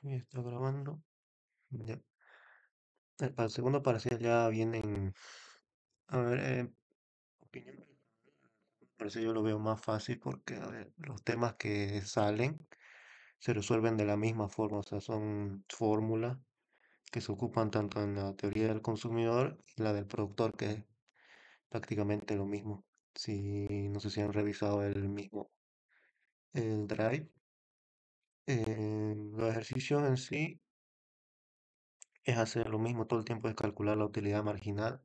Y está grabando. Ya. Para el segundo parcial ya vienen, a ver, opinión. Parece yo lo veo más fácil porque, a ver, los temas que salen se resuelven de la misma forma, o sea, son fórmulas que se ocupan tanto en la teoría del consumidor y la del productor, que es prácticamente lo mismo. Si no sé si han revisado el mismo, el Drive. Los ejercicios en sí es hacer lo mismo todo el tiempo, es calcular la utilidad marginal.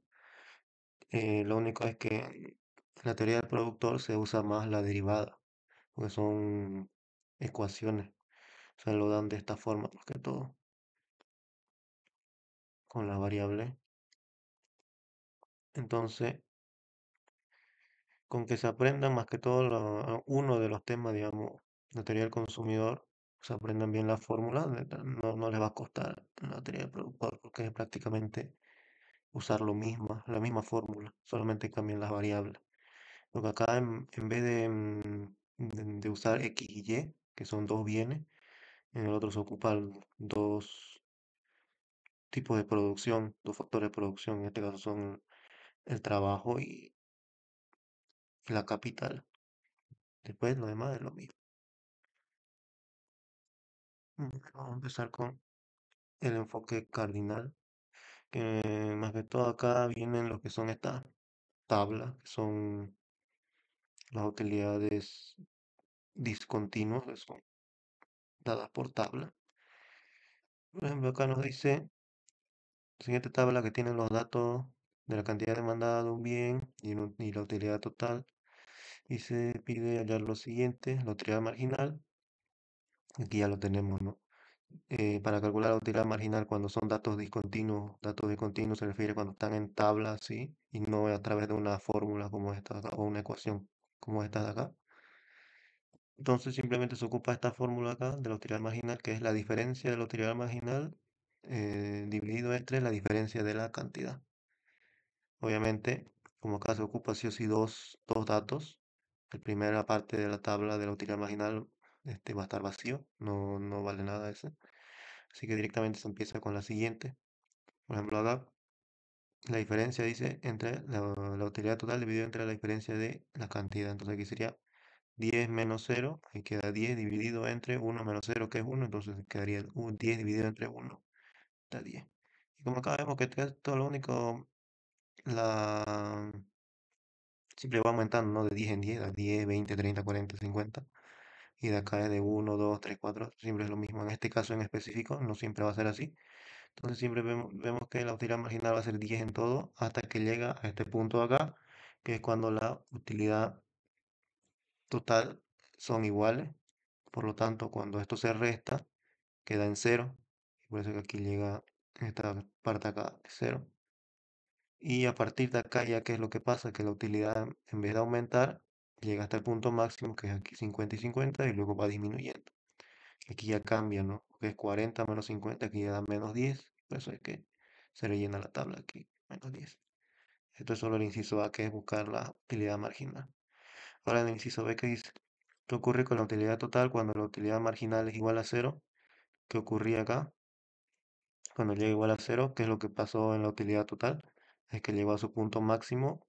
Lo único es que en la teoría del productor se usa más la derivada, porque son ecuaciones, o sea, lo dan de esta forma más que todo, con la variable. Entonces, con que se aprendan más que todo uno de los temas, digamos, la teoría del consumidor, se aprendan bien la fórmula, no, no les va a costar la teoría del productor, porque es prácticamente usar lo mismo, la misma fórmula, solamente cambian las variables. Porque acá en vez de usar X y Y, que son dos bienes, en el otro se ocupan dos tipos de producción, dos factores de producción. En este caso son el trabajo y la capital. Después lo demás es lo mismo. Vamos a empezar con el enfoque cardinal, que más que todo acá vienen lo que son estas tablas, que son las utilidades discontinuas, que son dadas por tabla. Por ejemplo, acá nos dice siguiente tabla que tiene los datos de la cantidad demandada de un bien y la utilidad total. Y se pide hallar lo siguiente, la utilidad marginal. Aquí ya lo tenemos, ¿no? Para calcular la utilidad marginal cuando son datos discontinuos se refiere cuando están en tablas, ¿sí? Y no a través de una fórmula como esta de acá, o una ecuación como esta de acá. Entonces simplemente se ocupa esta fórmula acá de la utilidad marginal, que es la diferencia de la utilidad marginal dividido entre la diferencia de la cantidad. Obviamente, como acá se ocupa sí o sí dos datos, el primera parte de la tabla de la utilidad marginal va a estar vacío, no, no vale nada ese. Así que directamente se empieza con la siguiente. Por ejemplo, acá la diferencia dice entre la utilidad total dividido entre la diferencia de la cantidad. Entonces aquí sería 10 menos 0, ahí queda 10 dividido entre 1 menos 0, que es 1, entonces quedaría 10 dividido entre 1, da 10. Y como acá vemos que esto lo único, la siempre va aumentando, ¿no? De 10 en 10, a 10, 20, 30, 40, 50. Y de acá es de 1, 2, 3, 4, siempre es lo mismo. En este caso en específico no siempre va a ser así. Entonces siempre vemos que la utilidad marginal va a ser 10 en todo hasta que llega a este punto de acá, que es cuando la utilidad total son iguales. Por lo tanto, cuando esto se resta, queda en cero. Y por eso que aquí llega esta parte acá de cero. Y a partir de acá, ya que es lo que pasa, que la utilidad en vez de aumentar, llega hasta el punto máximo, que es aquí 50 y 50, y luego va disminuyendo. Aquí ya cambia, ¿no? Porque es 40 menos 50, aquí ya da menos 10, por eso es que se rellena la tabla aquí, menos 10. Esto es solo el inciso A, que es buscar la utilidad marginal. Ahora en el inciso B, ¿qué dice? ¿Qué ocurre con la utilidad total cuando la utilidad marginal es igual a cero? ¿Qué ocurría acá? Cuando llega igual a cero, ¿qué es lo que pasó en la utilidad total? Es que llegó a su punto máximo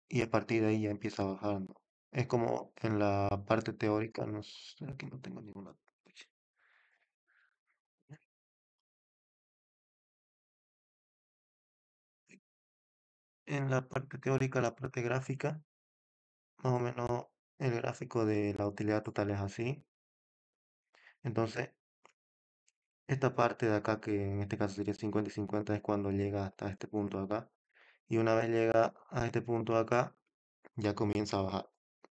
y a partir de ahí ya empieza a bajar, ¿no? Es como en la parte teórica, no sé, aquí no tengo ninguna. En la parte teórica, la parte gráfica, más o menos el gráfico de la utilidad total es así. Entonces, esta parte de acá, que en este caso sería 50 y 50, es cuando llega hasta este punto de acá. Y una vez llega a este punto de acá, ya comienza a bajar.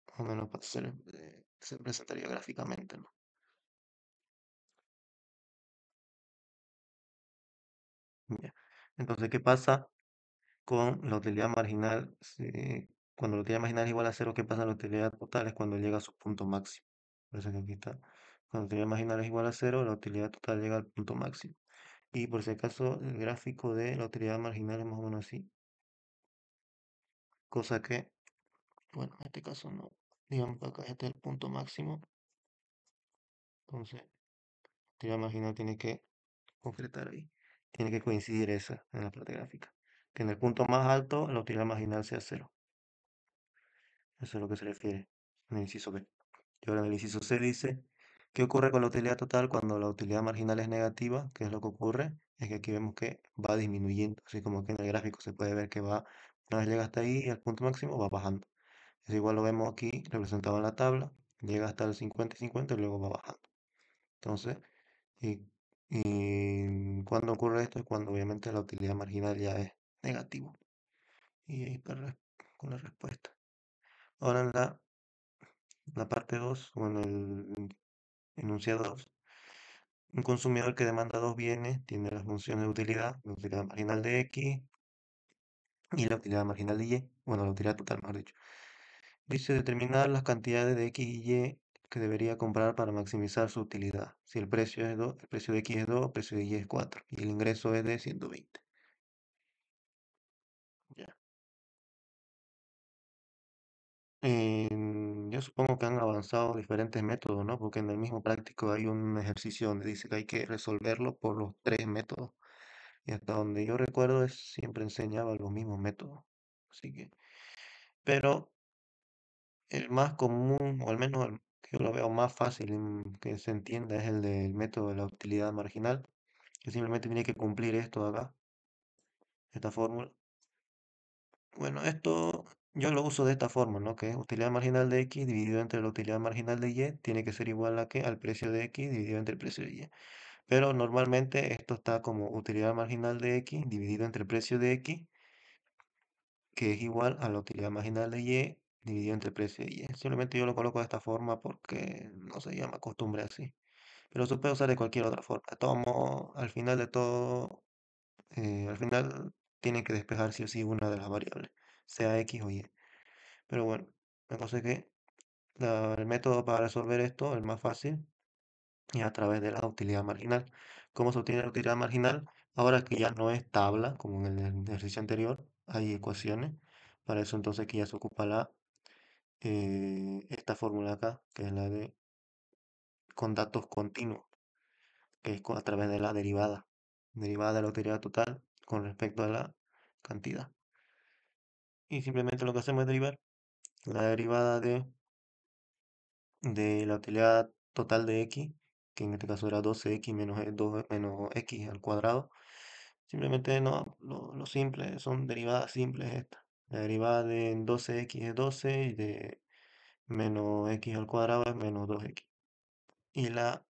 Más o menos para se presentaría gráficamente, ¿no? Ya. Entonces, ¿qué pasa con la utilidad marginal? Cuando la utilidad marginal es igual a cero, ¿qué pasa en la utilidad total? Es cuando llega a su punto máximo. Por eso que aquí está. Cuando la utilidad marginal es igual a cero, la utilidad total llega al punto máximo. Y por si acaso, el gráfico de la utilidad marginal es más o menos así. Cosa que, bueno, en este caso no. Digamos que acá este es el punto máximo. Entonces, utilidad marginal tiene que concretar ahí. Tiene que coincidir esa en la parte gráfica. Que en el punto más alto la utilidad marginal sea cero. Eso es lo que se refiere en el inciso B. Y ahora en el inciso C dice, ¿qué ocurre con la utilidad total cuando la utilidad marginal es negativa? ¿Qué es lo que ocurre? Es que aquí vemos que va disminuyendo, así como que en el gráfico se puede ver que va, una vez llega hasta ahí, al punto máximo va bajando. Es igual lo vemos aquí representado en la tabla, llega hasta el 50 y 50 y luego va bajando. Entonces, y, cuando ocurre esto es cuando obviamente la utilidad marginal ya es negativo. Y ahí está con la respuesta. Ahora en la parte 2 o en el enunciado 2, un consumidor que demanda dos bienes tiene las funciones de utilidad, la utilidad marginal de X y la utilidad marginal de Y, bueno, la utilidad total, mejor dicho. Dice determinar las cantidades de X y Y que debería comprar para maximizar su utilidad. Si el precio es 2, el precio de X es 2, el precio de Y es 4 y el ingreso es de 120. Ya. Yo supongo que han avanzado diferentes métodos, ¿no? Porque en el mismo práctico hay un ejercicio donde dice que hay que resolverlo por los tres métodos. Y hasta donde yo recuerdo siempre enseñaba los mismos métodos. Así que, pero el más común, o al menos el que yo lo veo más fácil que se entienda, es el del método de la utilidad marginal, que simplemente tiene que cumplir esto de acá, esta fórmula. Bueno, esto yo lo uso de esta forma, ¿no? Que es utilidad marginal de X dividido entre la utilidad marginal de Y, tiene que ser igual a qué? Al precio de X dividido entre el precio de Y. Pero normalmente esto está como utilidad marginal de X dividido entre el precio de X, que es igual a la utilidad marginal de Y dividido entre el precio de Y. Simplemente yo lo coloco de esta forma porque, no sé, ya me acostumbré así. Pero se puede usar de cualquier otra forma. De todos modos, al final de todo, al final tienen que despejar sí o sí una de las variables, sea X o Y. Pero bueno, la cosa es que el método para resolver esto, el más fácil, es a través de la utilidad marginal. ¿Cómo se obtiene la utilidad marginal? Ahora que ya no es tabla, como en el ejercicio anterior, hay ecuaciones. Para eso entonces aquí ya se ocupa esta fórmula acá, que es la de con datos continuos, que es a través de la derivada de la utilidad total con respecto a la cantidad. Y simplemente lo que hacemos es derivar la derivada de la utilidad total de x, que en este caso era 12x menos, 2 menos x al cuadrado. Simplemente no, lo simple, son derivadas simples estas. La derivada de 12x es 12 y de menos x al cuadrado es menos 2x. Y la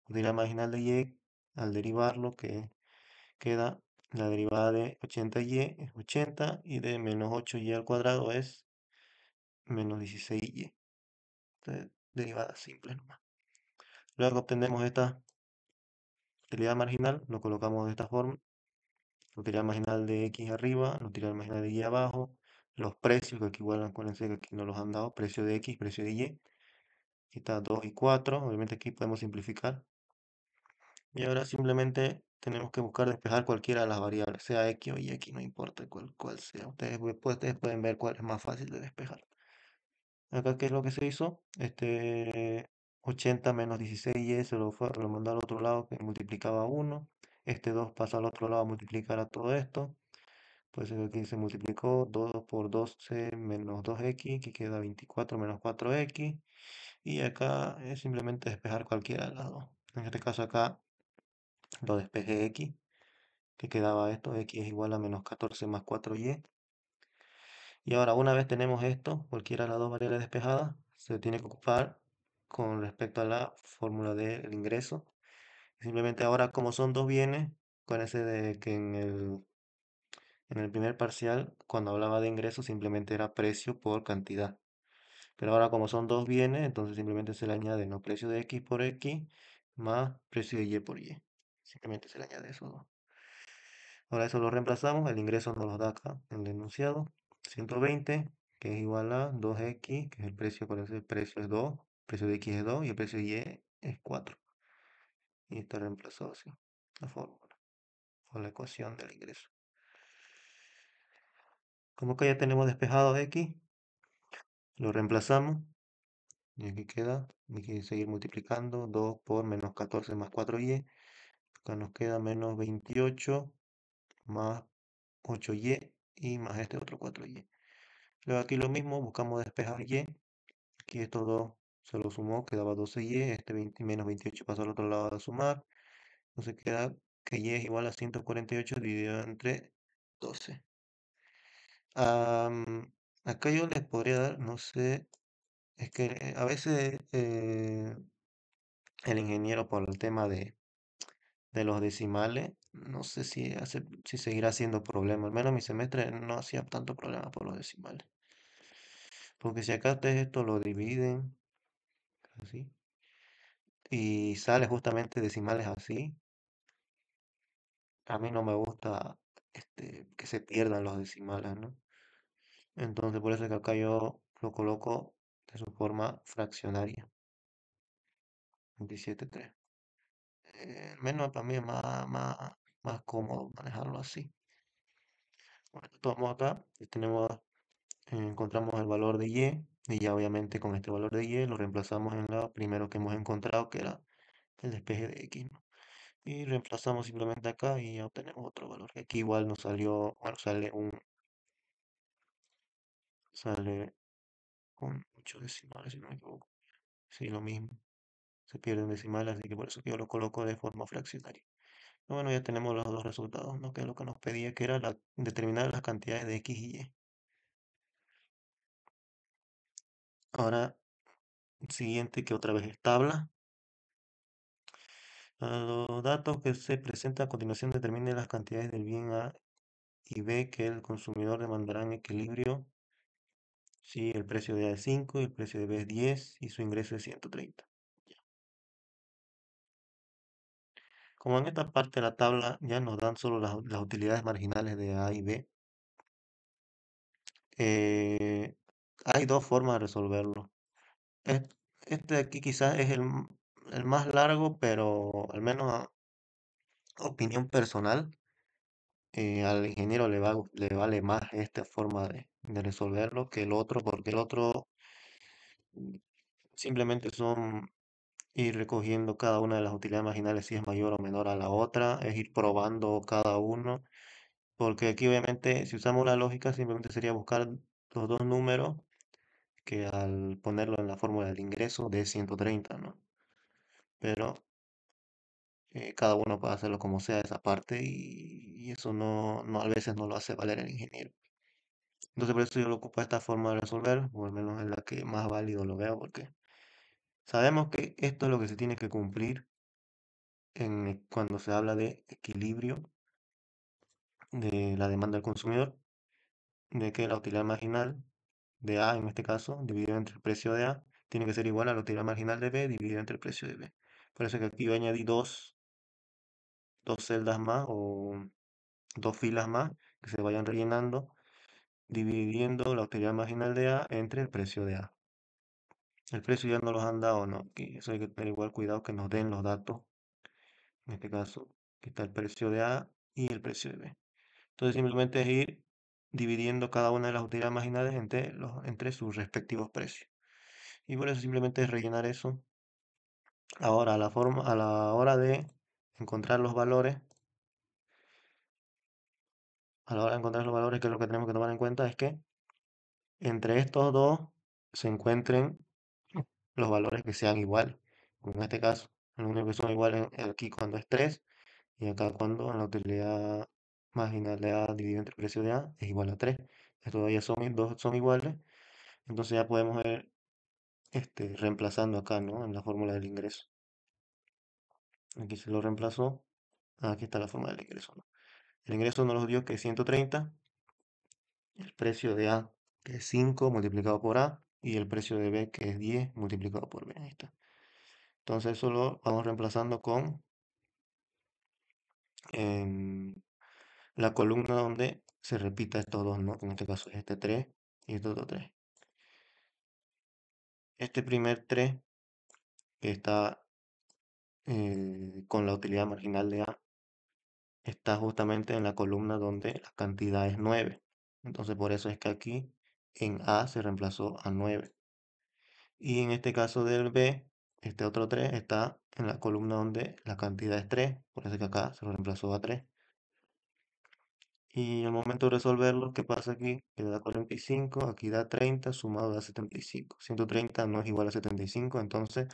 utilidad marginal de y, al derivarlo, que queda la derivada de 80y es 80 y de menos 8y al cuadrado es menos 16y. Entonces, derivadas simples nomás. Luego obtenemos esta utilidad marginal, lo colocamos de esta forma. La utilidad marginal de X arriba, la utilidad marginal de Y abajo, los precios, que aquí igual acuérdense que aquí nos los han dado, precio de X, precio de Y. Aquí está 2 y 4, obviamente aquí podemos simplificar. Y ahora simplemente tenemos que buscar despejar cualquiera de las variables, sea X o Y, aquí no importa cuál sea. Ustedes pueden ver cuál es más fácil de despejar. Acá, ¿qué es lo que se hizo? 80 menos 16y lo mandó al otro lado que multiplicaba 1. Este 2 pasa al otro lado a multiplicar a todo esto. Pues aquí se multiplicó 2 por 12 menos 2x, que queda 24 menos 4x. Y acá es simplemente despejar cualquiera de las dos. En este caso acá lo despejé x, que quedaba esto, x es igual a menos 14 más 4y. Y ahora, una vez tenemos esto, cualquiera de las dos variables despejadas, se tiene que ocupar con respecto a la fórmula del ingreso. Simplemente ahora, como son dos bienes, acuérdense de que en el primer parcial, cuando hablaba de ingreso, simplemente era precio por cantidad. Pero ahora, como son dos bienes, entonces simplemente se le añade no precio de X por X más precio de Y por Y. Simplemente se le añade eso dos. Ahora eso lo reemplazamos, el ingreso nos lo da acá en el enunciado. 120, que es igual a 2x, que es el precio, por eso el precio es 2, el precio de x es 2 y el precio de y es 4. Y está reemplazado así, la fórmula, o la ecuación del ingreso. Como que ya tenemos despejado x, lo reemplazamos Y aquí queda, hay que seguir multiplicando, 2 por menos 14 más 4y. Acá nos queda menos 28 más 8y y más este otro 4y. Luego aquí lo mismo, buscamos despejar y. Aquí estos dos se lo sumó, quedaba 12y. Este 20 menos 28 pasó al otro lado a sumar. Entonces queda que y es igual a 148 dividido entre 12. Am, Acá yo les podría dar, no sé, es que a veces el ingeniero por el tema de los decimales, no sé si seguirá haciendo problema. Al menos mi semestre no hacía tanto problema por los decimales. Porque si acá ustedes esto lo dividen así y sale justamente decimales así, a mí no me gusta que se pierdan los decimales, ¿no? Entonces por eso es que acá yo lo coloco de su forma fraccionaria, 27,3. Menos para mí es más cómodo manejarlo así. Bueno, tomamos acá y encontramos el valor de y ya obviamente con este valor de y lo reemplazamos en lo primero que hemos encontrado, que era el despeje de x, ¿no? Y reemplazamos simplemente acá y ya obtenemos otro valor. Aquí igual nos salió, bueno, sale con 8 decimales, si no me equivoco. Sí, lo mismo. Se pierden decimales, así que por eso que yo lo coloco de forma fraccionaria. Bueno, ya tenemos los dos resultados, ¿no? Que es lo que nos pedía, que era determinar las cantidades de x y y. Ahora, siguiente, que otra vez es tabla. Los datos que se presentan a continuación determinen las cantidades del bien A y B que el consumidor demandará en equilibrio si el precio de A es 5 y el precio de B es 10 y su ingreso es 130. Como en esta parte de la tabla ya nos dan solo las utilidades marginales de A y B, eh, hay dos formas de resolverlo. Es- Este de aquí quizás es el más largo, pero al menos a opinión personal, al ingeniero le vale más esta forma de resolverlo que el otro, porque el otro simplemente son ir recogiendo cada una de las utilidades marginales si es mayor o menor a la otra, es ir probando cada uno, porque aquí obviamente si usamos la lógica simplemente sería buscar los dos números que al ponerlo en la fórmula del ingreso de 130, ¿no? Pero cada uno puede hacerlo como sea esa parte y eso a veces no lo hace valer el ingeniero. Entonces por eso yo lo ocupo esta forma de resolver, o al menos es la que más válido lo veo, porque sabemos que esto es lo que se tiene que cumplir cuando se habla de equilibrio de la demanda del consumidor, de que la utilidad marginal de A, en este caso, dividido entre el precio de A, tiene que ser igual a la utilidad marginal de B dividido entre el precio de B. Por eso que aquí yo añadí dos celdas más o dos filas más que se vayan rellenando, dividiendo la utilidad marginal de A entre el precio de A. El precio ya no los han dado, ¿no? Que eso hay que tener igual cuidado que nos den los datos. En este caso, que está el precio de A y el precio de B. Entonces simplemente es ir dividiendo cada una de las utilidades marginales entre sus respectivos precios. Y por eso simplemente es rellenar eso. Ahora, a la hora de encontrar los valores, a la hora de encontrar los valores, que es lo que tenemos que tomar en cuenta, es que entre estos dos se encuentren los valores que sean iguales. En este caso, lo único que son iguales aquí cuando es 3 y acá cuando en la utilidad marginal de A dividido entre el precio de A es igual a 3. Estos ya dos son iguales, entonces ya podemos ir reemplazando acá, ¿no? En la fórmula del ingreso. Aquí se lo reemplazó, aquí está la fórmula del ingreso, ¿no? El ingreso nos dio que es 130, el precio de A que es 5 multiplicado por A y el precio de B que es 10 multiplicado por B. Ahí está. Entonces eso lo vamos reemplazando con em, la columna donde se repita estos dos, ¿no? En este caso es este 3 y este otro 3. Este primer 3 que está con la utilidad marginal de A está justamente en la columna donde la cantidad es 9. Entonces por eso es que aquí en A se reemplazó a 9. Y en este caso del B, este otro 3 está en la columna donde la cantidad es 3, por eso que acá se lo reemplazó a 3. Y al momento de resolverlo, ¿qué pasa aquí? Que da 45, aquí da 30, sumado da 75. 130 no es igual a 75, entonces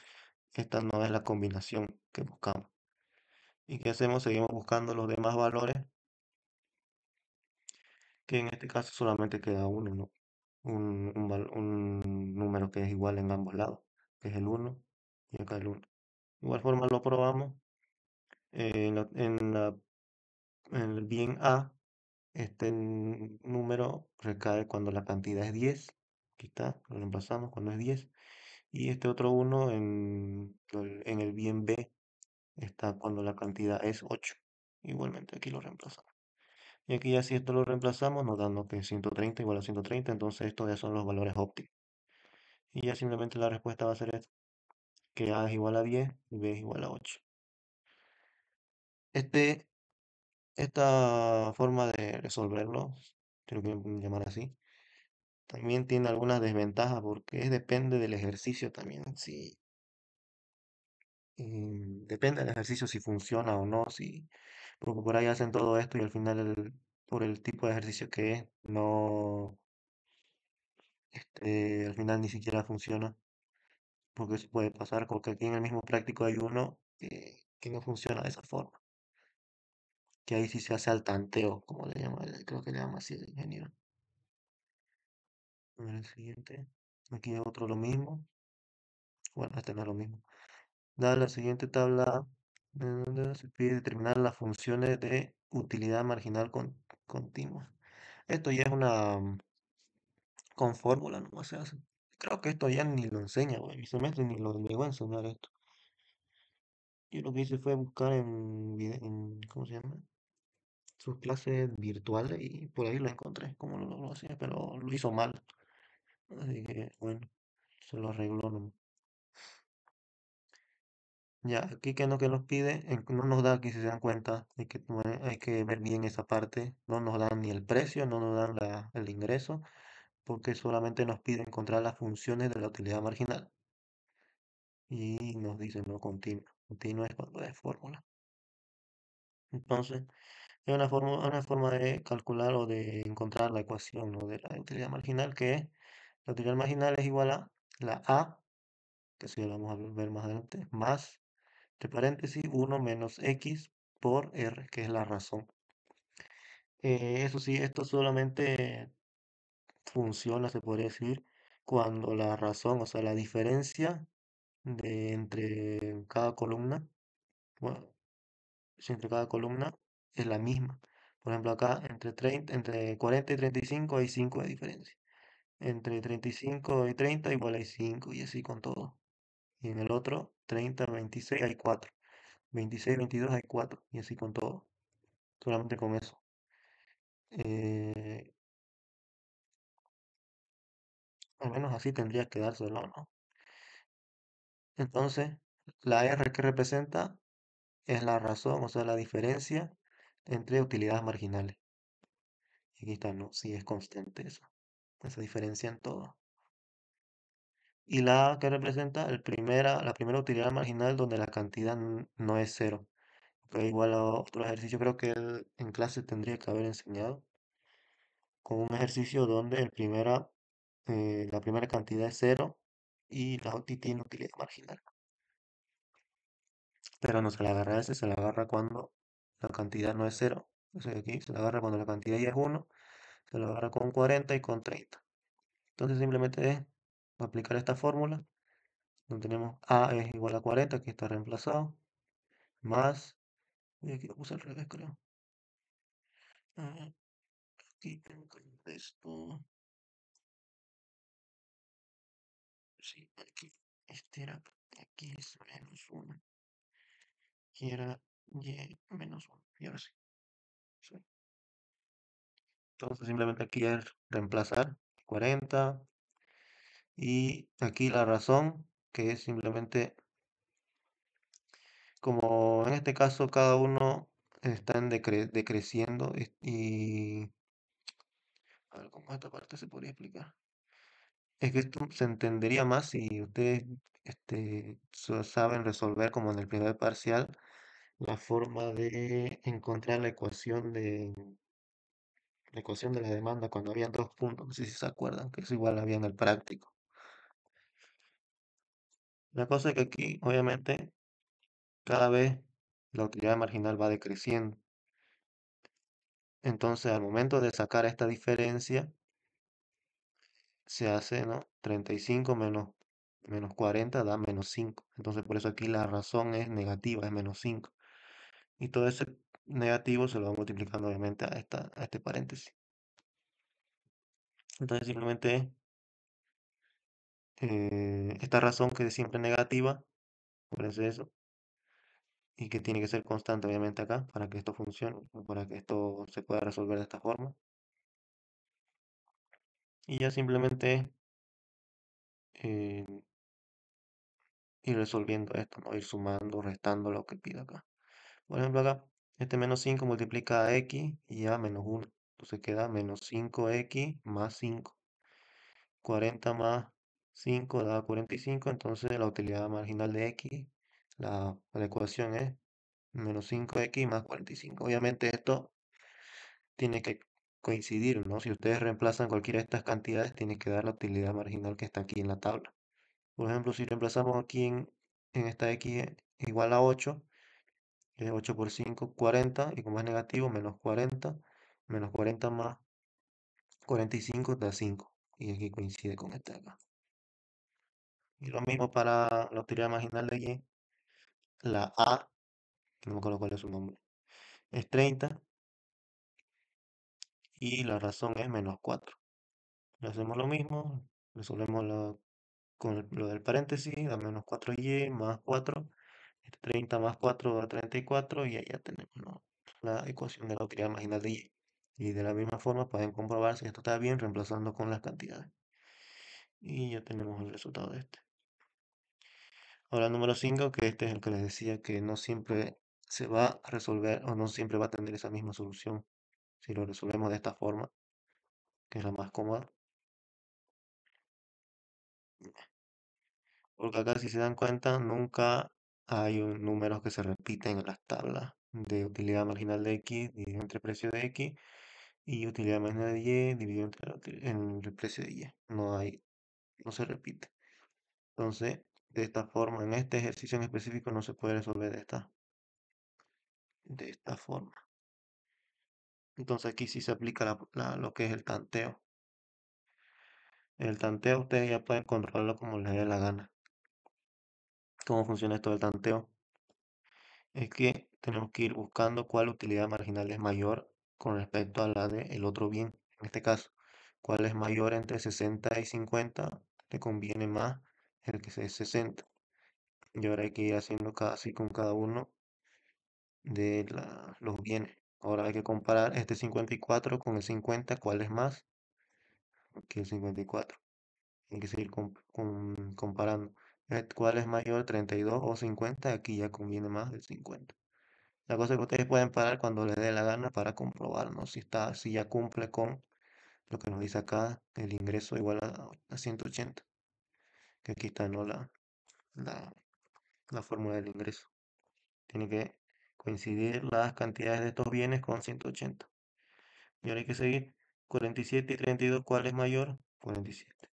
esta no es la combinación que buscamos. ¿Y qué hacemos? Seguimos buscando los demás valores, que en este caso solamente queda uno, ¿no? Un número que es igual en ambos lados, que es el 1 y acá el 1. De igual forma lo probamos. En el bien A, este número recae cuando la cantidad es 10. Aquí está, lo reemplazamos cuando es 10. Y este otro uno en el bien B está cuando la cantidad es 8. Igualmente aquí lo reemplazamos. Y aquí ya si esto lo reemplazamos nos dan lo que es 130 igual a 130, entonces estos ya son los valores óptimos. Y ya simplemente la respuesta va a ser esta, que A es igual a 10 y B es igual a 8. Este, esta forma de resolverlo, creo que llamar así, también tiene algunas desventajas porque depende del ejercicio también. Si, depende del ejercicio si funciona o no, porque por ahí hacen todo esto y al final por el tipo de ejercicio que es, no, al final ni siquiera funciona, porque eso puede pasar, porque aquí en el mismo práctico hay uno que no funciona de esa forma, que ahí sí se hace al tanteo, como le llama, creo que le llama así el ingeniero. A ver el siguiente, aquí hay otro lo mismo, bueno, este no es lo mismo. Dada la siguiente tabla, donde se pide determinar las funciones de utilidad marginal continua. Esto ya es una con fórmula, no se hace. Creo que esto ya ni lo enseña, güey. Mi semestre ni lo llegó a enseñar esto. Yo lo que hice fue buscar ¿cómo se llama? Sus clases virtuales y por ahí lo encontré, como lo hacía, pero lo hizo mal. Así que, bueno, se lo arregló, ¿no? Ya, aquí que es lo que nos pide, no nos da aquí si se dan cuenta, hay que ver bien esa parte, no nos dan ni el precio, no nos dan el ingreso, porque solamente nos pide encontrar las funciones de la utilidad marginal y nos dice no continua, continua es cuando es fórmula. Entonces, es una forma de calcular o de encontrar la ecuación, ¿no? De la utilidad marginal, que es, la utilidad marginal es igual a la A, que eso ya lo vamos a ver más adelante, más entre paréntesis 1 menos x por r, que es la razón. Eso sí, esto solamente funciona, se podría decir, cuando la razón, o sea, la diferencia entre cada columna, bueno, si entre cada columna es la misma. Por ejemplo, acá entre 40 y 35 hay 5 de diferencia. Entre 35 y 30 igual hay 5 y así con todo. Y en el otro, 30, 26 hay 4. 26, 22 hay 4 y así con todo. Solamente con eso. Eh, Al menos así tendría que dárselo, ¿no? Entonces, la R que representa es la razón, o sea, la diferencia entre utilidades marginales. Y aquí está, ¿no? Sí es constante eso, esa diferencia en todo. Y la A que representa la primera utilidad marginal donde la cantidad no es cero. Pero igual a otro ejercicio, creo que en clase tendría que haber enseñado con un ejercicio donde la primera cantidad es cero y la OTI tiene utilidad marginal. Pero no se la agarra a ese, se la agarra cuando la cantidad no es cero. O sea, aquí se la agarra cuando la cantidad ya es uno, se la agarra con 40 y con 30. Entonces simplemente es aplicar esta fórmula, donde tenemos A es igual a 40, aquí está reemplazado, más, y aquí lo puse al revés, creo. Ah, aquí tengo que esto, sí, aquí, este era, aquí es menos 1, aquí era y menos 1, y ahora sí. Sí. Entonces simplemente aquí es reemplazar 40 y aquí la razón que es simplemente como en este caso cada uno está decreciendo y a ver cómo esta parte se podría explicar. es que esto se entendería más si ustedes saben resolver como en el primer parcial la forma de encontrar la ecuación de la demanda cuando había dos puntos, no sé si se acuerdan, que eso igual había en el práctico. La cosa es que aquí, obviamente, cada vez la utilidad marginal va decreciendo. Entonces, al momento de sacar esta diferencia, se hace, ¿no? 35 menos 40 da menos 5. Entonces, por eso aquí la razón es negativa, es menos 5. Y todo ese negativo se lo va multiplicando, obviamente, a este paréntesis. Entonces, simplemente esta razón que es siempre negativa, por eso, y que tiene que ser constante, obviamente, acá, para que esto funcione, o para que esto se pueda resolver de esta forma. Y ya simplemente eh, ir resolviendo esto, ¿no? Ir sumando, restando lo que pida acá. Por ejemplo, acá, este menos 5 multiplica a x y a menos 1. Entonces queda menos 5x más 5. 40 más 5 da 45. Entonces la utilidad marginal de x, la ecuación es menos 5x más 45. Obviamente esto tiene que coincidir, ¿no? Si ustedes reemplazan cualquiera de estas cantidades, tiene que dar la utilidad marginal que está aquí en la tabla. Por ejemplo, si reemplazamos aquí en esta x igual a 8, 8 por 5, 40, y como es negativo, menos 40 más 45 da 5, y aquí coincide con este de acá. Y lo mismo para la utilidad marginal de y, la a, que no me acuerdo cuál es su nombre, es 30, y la razón es menos 4. Le hacemos lo mismo, resolvemos con lo del paréntesis, da menos 4y más 4, 30 más 4 da 34, y ahí ya tenemos, ¿no? La ecuación de la utilidad marginal de y. Y de la misma forma pueden comprobar si esto está bien reemplazando con las cantidades. Y ya tenemos el resultado de este. Ahora el número 5, que este es el que les decía que no siempre se va a resolver o no siempre va a tener esa misma solución si lo resolvemos de esta forma, que es la más cómoda. Porque acá, si se dan cuenta, nunca hay números que se repiten en las tablas de utilidad marginal de x dividido entre precio de x y utilidad marginal de y dividido entre en el precio de y. No se repite. Entonces, de esta forma, en este ejercicio en específico no se puede resolver de esta forma. Entonces aquí sí se aplica lo que es el tanteo. El tanteo ustedes ya pueden controlarlo como les dé la gana. ¿Cómo funciona esto del tanteo? Es que tenemos que ir buscando cuál utilidad marginal es mayor con respecto a la del otro bien. En este caso, cuál es mayor entre 60 y 50, le conviene más el que es 60. Y ahora hay que ir haciendo así con cada uno de los bienes. Ahora hay que comparar este 54 con el 50, ¿cuál es más que el 54? Hay que seguir comparando. ¿Cuál es mayor, 32 o 50? Aquí ya conviene más el 50. La cosa es que ustedes pueden parar cuando les dé la gana para comprobar, ¿no? Si ya cumple con lo que nos dice acá, el ingreso igual a 180. Que aquí está, ¿no? La, la fórmula del ingreso. Tiene que coincidir las cantidades de estos bienes con 180. Y ahora hay que seguir. 47 y 32, ¿cuál es mayor? 47.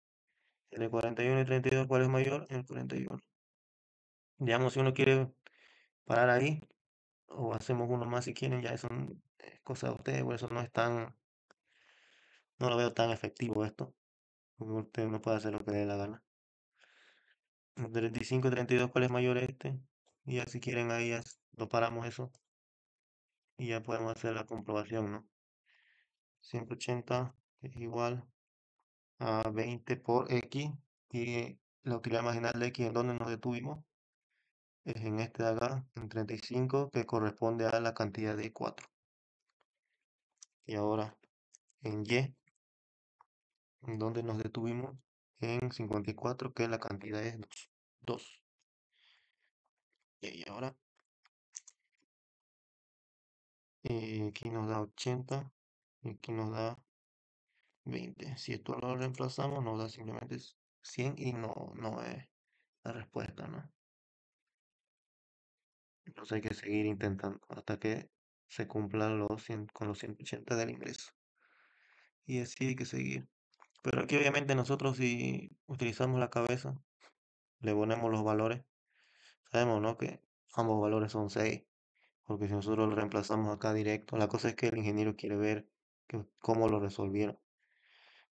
Entre 41 y 32, ¿cuál es mayor? El 41. Digamos, si uno quiere parar ahí, o hacemos uno más si quieren, ya eso es cosa de ustedes, por eso no lo veo tan efectivo esto, porque usted no puede hacer lo que le dé la gana. 35 y 32, ¿cuál es mayor este? Y ya si quieren ahí ya lo paramos eso, y ya podemos hacer la comprobación, ¿no? 180 es igual a 20 por x, y la utilidad marginal de x en donde nos detuvimos es en este de acá, en 35, que corresponde a la cantidad de 4. Y ahora en y, en donde nos detuvimos, en 54, que la cantidad es 2. Y ahora aquí nos da 80, y aquí nos da 20. Si esto lo reemplazamos, nos da simplemente 100 y no es la respuesta, ¿no? Entonces hay que seguir intentando hasta que se cumplan los 100, con los 180 del ingreso. Y así hay que seguir. Pero aquí obviamente nosotros si utilizamos la cabeza, le ponemos los valores, sabemos, ¿no? Que ambos valores son 6, porque si nosotros lo reemplazamos acá directo, la cosa es que el ingeniero quiere ver cómo lo resolvieron.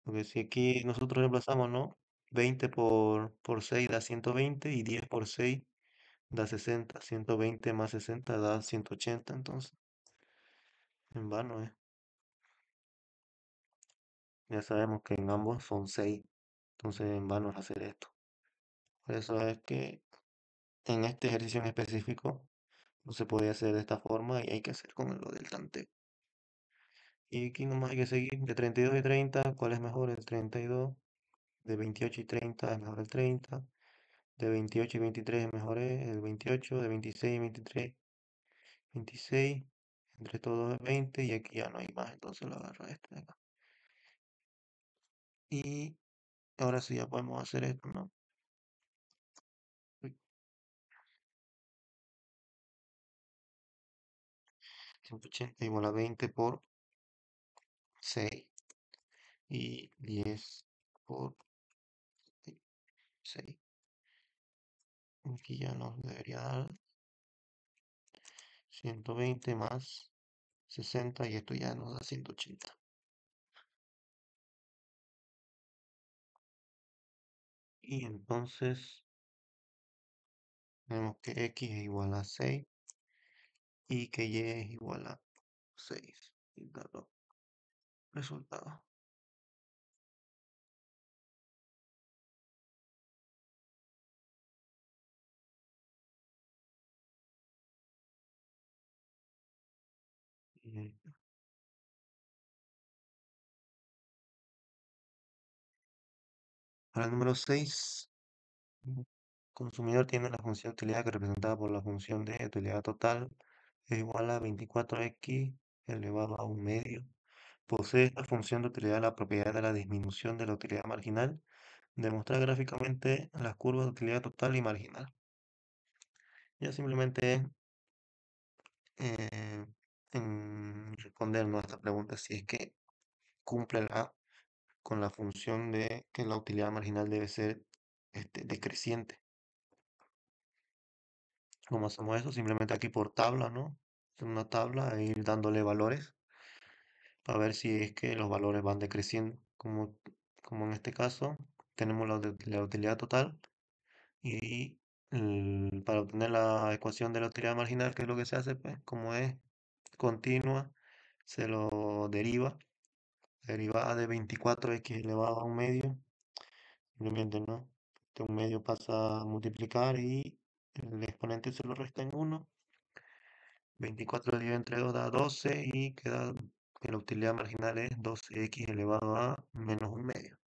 Porque si aquí nosotros reemplazamos, ¿no? 20 por 6 da 120 y 10 por 6 da 60. 120 más 60 da 180, entonces en vano, ¿eh? Ya sabemos que en ambos son 6, entonces en vano es hacer esto. Por eso es que en este ejercicio en específico no se puede hacer de esta forma y hay que hacer con lo del tanteo. Y aquí nomás hay que seguir de 32 y 30, ¿cuál es mejor? El 32. De 28 y 30 es mejor el 30. De 28 y 23 es mejor el 28. De 26 y 23, 26. Entre todos es 20 y aquí ya no hay más, entonces lo agarro este de acá. Y ahora sí ya podemos hacer esto, ¿no? Uy, 180 igual a 20 por 6 y 10 por 6. Aquí ya nos debería dar 120 más 60 y esto ya nos da 180. Y entonces tenemos que x es igual a 6 y que y es igual a 6. Y da los resultados. Y para el número 6, consumidor tiene la función de utilidad que representada por la función de utilidad total es igual a 24x elevado a un medio. Posee esta función de utilidad la propiedad de la disminución de la utilidad marginal. Demostrar gráficamente las curvas de utilidad total y marginal. Ya simplemente eh, respondernos a esta pregunta si es que cumple con la función de que la utilidad marginal debe ser decreciente. ¿Cómo hacemos eso? Simplemente aquí por tabla, ¿no? En una tabla, e ir dándole valores para ver si es que los valores van decreciendo. Como en este caso, tenemos la utilidad total y para obtener la ecuación de la utilidad marginal, ¿qué es lo que se hace? Pues como es continua, se lo deriva. Derivada de 24x elevado a un medio. Simplemente no. De un medio pasa a multiplicar y el exponente se lo resta en 1. 24 dividido entre 2 da 12 y queda que la utilidad marginal es 12x elevado a menos un medio.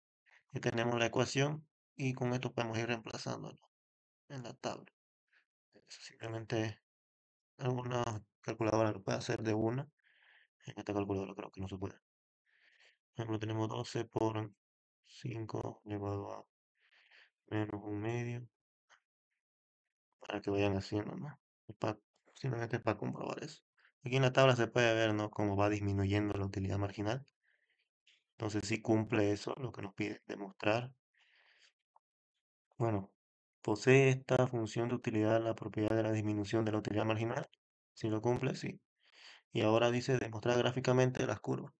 Ya tenemos la ecuación y con esto podemos ir reemplazándolo en la tabla. Eso simplemente alguna calculadora lo puede hacer de una. En esta calculadora creo que no se puede. Por ejemplo, tenemos 12 por 5 elevado a menos un medio. Para que vayan haciendo, ¿no? Es simplemente para comprobar eso. Aquí en la tabla se puede ver, ¿no? Cómo va disminuyendo la utilidad marginal. Entonces, si cumple eso, lo que nos pide demostrar. Bueno, posee esta función de utilidad la propiedad de la disminución de la utilidad marginal. Si lo cumple, sí. Y ahora dice demostrar gráficamente las curvas.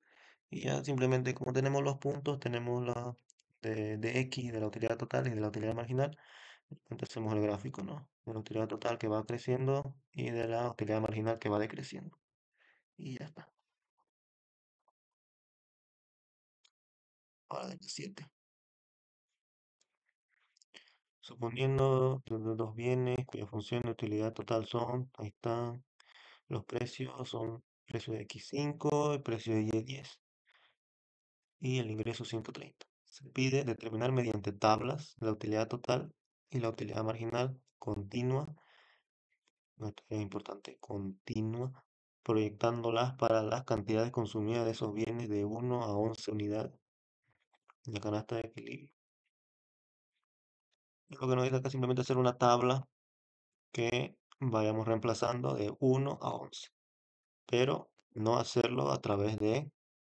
Y ya simplemente como tenemos los puntos, tenemos la de X, de la utilidad total y de la utilidad marginal. Entonces hacemos el gráfico, ¿no? De la utilidad total que va creciendo y de la utilidad marginal que va decreciendo. Y ya está. Ahora del 7. Suponiendo dos bienes cuya función de utilidad total son, ahí están, los precios son precio de X5 y precio de Y10 y el ingreso 130. Se pide determinar mediante tablas la utilidad total y la utilidad marginal continua, esto es importante, continua, proyectándolas para las cantidades consumidas de esos bienes de 1 a 11 unidades. la canasta de equilibrio. Y lo que nos dice acá simplemente hacer una tabla que vayamos reemplazando de 1 a 11, pero no hacerlo a través de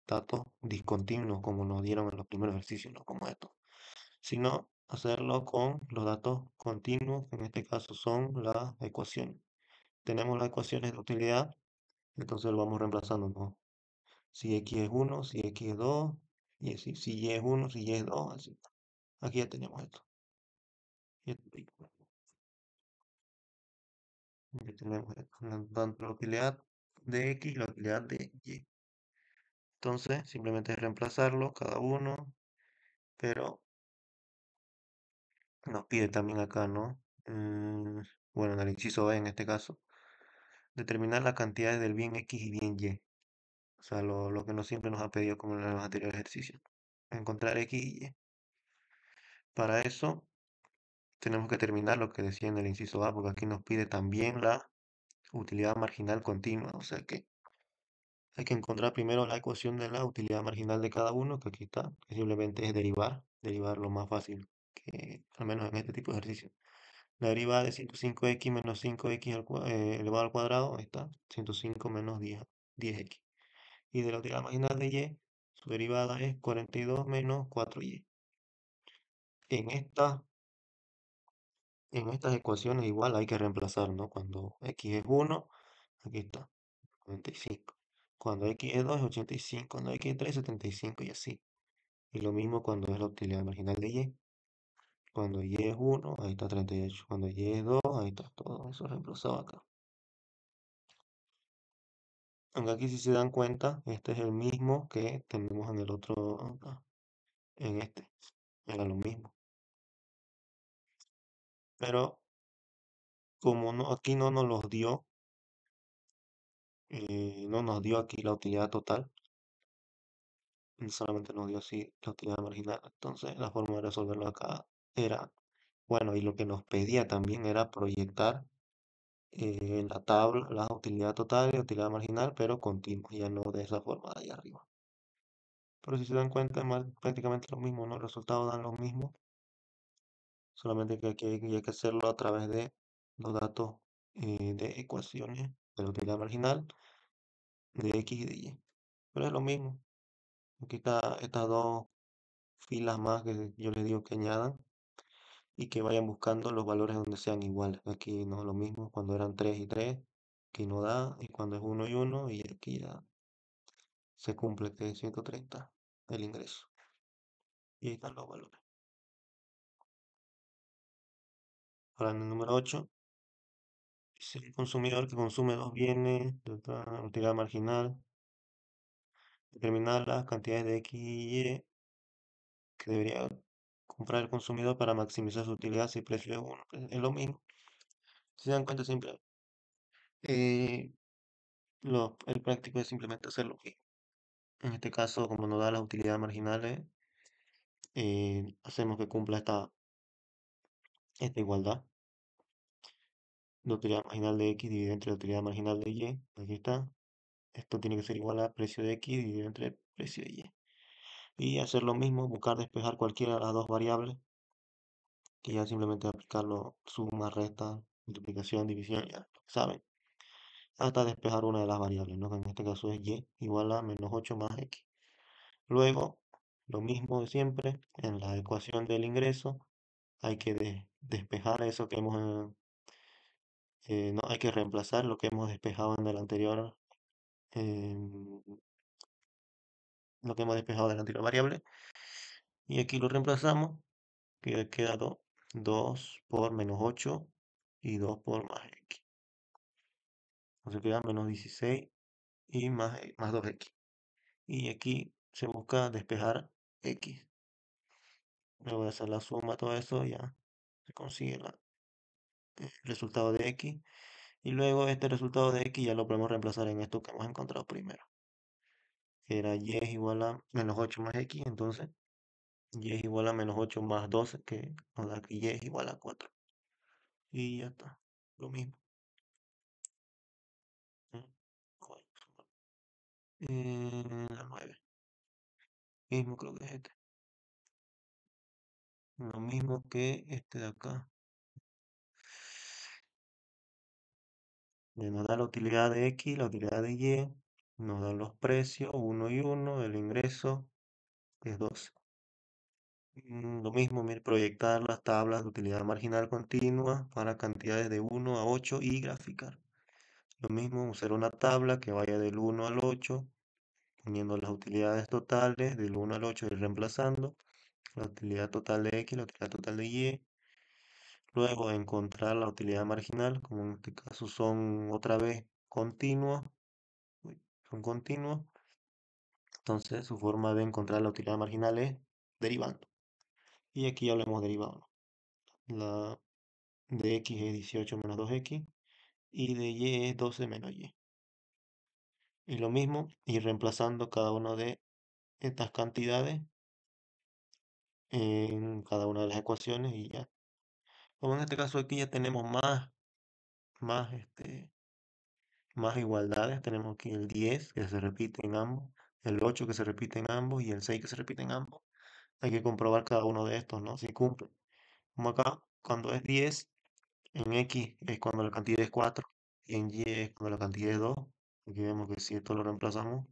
datos discontinuos como nos dieron en los primeros ejercicios, no como esto, sino hacerlo con los datos continuos, que en este caso son las ecuaciones. Tenemos las ecuaciones de utilidad, entonces lo vamos reemplazando, ¿no? Si x es 1, si x es 2, y así, si y es 1, si y es 2, así. Aquí ya tenemos esto. Ya tenemos tanto la utilidad de x y la utilidad de y. Entonces, simplemente es reemplazarlo cada uno, pero nos pide también acá, ¿no? Bueno, en el inciso B en este caso, determinar las cantidades del bien X y bien Y. O sea, lo que no siempre nos ha pedido como en los anteriores ejercicios. Encontrar X y Y. Para eso tenemos que terminar lo que decía en el inciso A, porque aquí nos pide también la utilidad marginal continua. O sea que hay que encontrar primero la ecuación de la utilidad marginal de cada uno, que aquí está, que simplemente es derivar lo más fácil, que al menos en este tipo de ejercicio. La derivada de 105x menos 5x elevado al cuadrado, ahí está, 105 menos 10x. Y de la utilidad marginal de y, su derivada es 42 menos 4y. En esta, en estas ecuaciones igual hay que reemplazar, ¿no? Cuando x es 1, aquí está, 95. Cuando x es 2 es 85. Cuando x es 3 es 75 y así. Y lo mismo cuando es la utilidad marginal de y. Cuando y es 1, ahí está 38. Cuando y es 2, ahí está todo eso reemplazado acá. Aunque aquí si se dan cuenta, este es el mismo que tenemos en el otro, acá, en este. Era lo mismo. Pero como no, aquí no nos los dio, no nos dio aquí la utilidad total, solamente nos dio así la utilidad marginal. Entonces la forma de resolverlo acá era, bueno, y lo que nos pedía también era proyectar en la tabla la utilidad total y la utilidad marginal, pero continuos, ya no de esa forma de ahí arriba. Pero si se dan cuenta, es prácticamente lo mismo, ¿no? Los resultados dan lo mismo, solamente que aquí hay que hacerlo a través de los datos de ecuaciones de la utilidad marginal de x y de y. Pero es lo mismo. Aquí está estas dos filas más que yo les digo que añadan y que vayan buscando los valores donde sean iguales. Aquí no es lo mismo cuando eran 3 y 3, aquí no da, y cuando es 1 y 1, y aquí ya se cumple que es 130 el ingreso. Y ahí están los valores. Ahora en el número 8, dice el consumidor que consume dos bienes de otra utilidad marginal, determinar las cantidades de X y Y que debería comprar el consumidor para maximizar su utilidad si el precio es 1. Es lo mismo. Si se dan cuenta siempre, eh, el práctico es simplemente hacer lo que, en este caso, como nos da las utilidades marginales, hacemos que cumpla esta igualdad. La utilidad marginal de X dividida entre la utilidad marginal de Y. Aquí está. Esto tiene que ser igual a precio de X dividido entre precio de Y. Y hacer lo mismo, buscar despejar cualquiera de las dos variables, que ya simplemente aplicarlo suma, resta, multiplicación, división, ya saben, hasta despejar una de las variables, ¿no? Que en este caso es Y igual a menos 8 más X. Luego, lo mismo de siempre, en la ecuación del ingreso, hay que despejar eso que hemos, no, hay que reemplazar lo que hemos despejado en el anterior, em, lo que hemos despejado de la anterior variable, y aquí lo reemplazamos, que queda 2 por menos 8 y 2 por más X. Entonces queda menos 16 y más 2X. Y aquí se busca despejar X. Le voy a hacer la suma, todo eso, ya se consigue el resultado de X. Y luego este resultado de X ya lo podemos reemplazar en esto que hemos encontrado primero, que era Y es igual a menos 8 más X. Entonces Y es igual a menos 8 más 12, que nos da que Y es igual a 4. Y ya está, lo mismo. ¿Mm? Joder, la 9. Mismo creo que es este. Lo mismo que este de acá. Nos da la utilidad de X, la utilidad de Y, nos dan los precios, uno y uno, el ingreso es 12. Lo mismo, mire, proyectar las tablas de utilidad marginal continua para cantidades de 1 a 8 y graficar. Lo mismo, usar una tabla que vaya del 1 al 8, poniendo las utilidades totales del 1 al 8 y reemplazando la utilidad total de X, la utilidad total de Y. Luego encontrar la utilidad marginal, como en este caso son otra vez continuos, son continuos. Entonces su forma de encontrar la utilidad marginal es derivando. Y aquí hablamos derivado, ¿no? La de X es 18 menos 2X y de Y es 12 menos Y. Y lo mismo, ir reemplazando cada una de estas cantidades en cada una de las ecuaciones y ya. Como en este caso aquí ya tenemos más, más igualdades. Tenemos aquí el 10 que se repite en ambos, el 8 que se repite en ambos y el 6 que se repite en ambos. Hay que comprobar cada uno de estos, ¿no? Si cumple. Como acá, cuando es 10, en X es cuando la cantidad es 4 y en Y es cuando la cantidad es 2. Aquí vemos que si esto lo reemplazamos,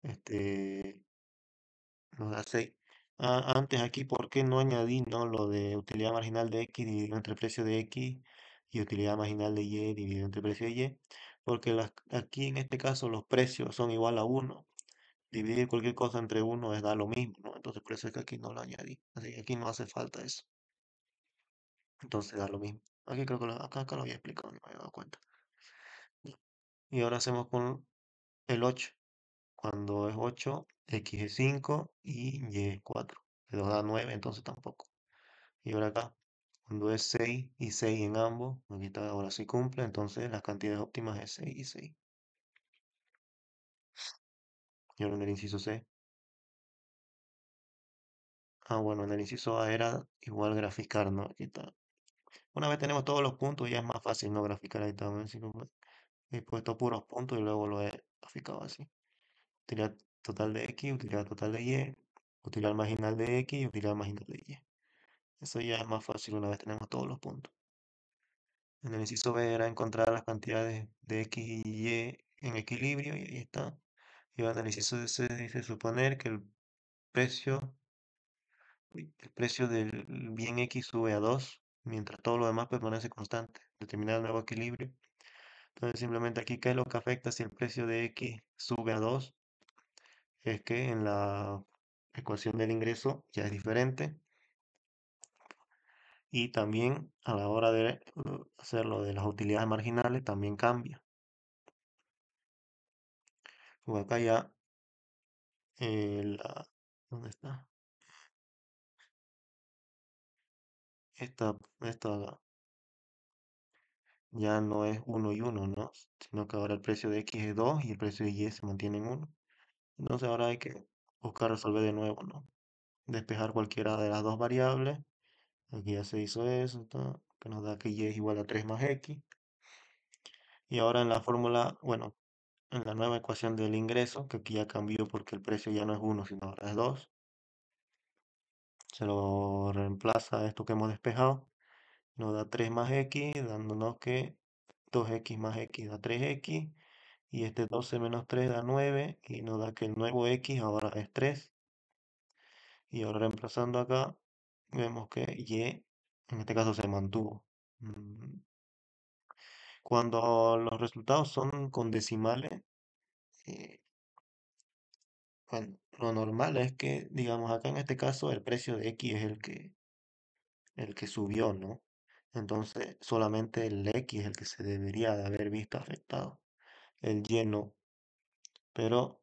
este, nos da 6. Antes aquí, ¿por qué no añadí, no, lo de utilidad marginal de X dividido entre el precio de X y utilidad marginal de Y dividido entre el precio de Y? Porque aquí en este caso los precios son igual a 1. Dividir cualquier cosa entre 1 es da lo mismo, ¿no? Entonces por eso es que aquí no lo añadí. Así que aquí no hace falta eso. Entonces da lo mismo. Aquí creo que acá lo había explicado, no me había dado cuenta. Ya. Y ahora hacemos con el 8. Cuando es 8, X es 5 y Y es 4. Que nos da 9, entonces tampoco. Y ahora acá, cuando es 6 y 6 en ambos, aquí está, ahora sí cumple, entonces las cantidades óptimas es 6 y 6. Y ahora en el inciso C. Bueno, en el inciso A era igual graficar, ¿no? Aquí está. Una vez tenemos todos los puntos, ya es más fácil no graficar. Ahí está, ¿no? Así como he puesto puros puntos y luego lo he graficado así. Utilidad total de X, utilidad total de Y, utilidad marginal de X y utilidad marginal de Y. Eso ya es más fácil una vez tenemos todos los puntos. En el inciso B era encontrar las cantidades de X y Y en equilibrio y ahí está. Y ahora en el inciso C dice suponer que precio, el precio del bien X sube a 2 mientras todo lo demás permanece constante. Determinar el nuevo equilibrio. Entonces simplemente aquí, ¿qué es lo que afecta si el precio de X sube a 2? Es que en la ecuación del ingreso ya es diferente y también a la hora de hacerlo de las utilidades marginales también cambia. Pues acá ya, ¿dónde está? Esta ya no es uno y uno, ¿no? Sino que ahora el precio de X es 2 y el precio de Y se mantiene en 1. Entonces ahora hay que buscar resolver de nuevo, ¿no? Despejar cualquiera de las dos variables. Aquí ya se hizo eso, que nos da que Y es igual a 3 más X. Y ahora en la fórmula, bueno, en la nueva ecuación del ingreso, que aquí ya cambió porque el precio ya no es 1, sino ahora es 2, se lo reemplaza a esto que hemos despejado, nos da 3 más X, dándonos que 2X más X da 3X, y este 12 menos 3 da 9, y nos da que el nuevo X ahora es 3, y ahora reemplazando acá, vemos que Y, en este caso se mantuvo. Mm, Cuando los resultados son con decimales, eh, bueno, lo normal es que, digamos, acá en este caso el precio de X es el que subió, ¿no? Entonces, solamente el X es el que se debería de haber visto afectado, el Y no. Pero,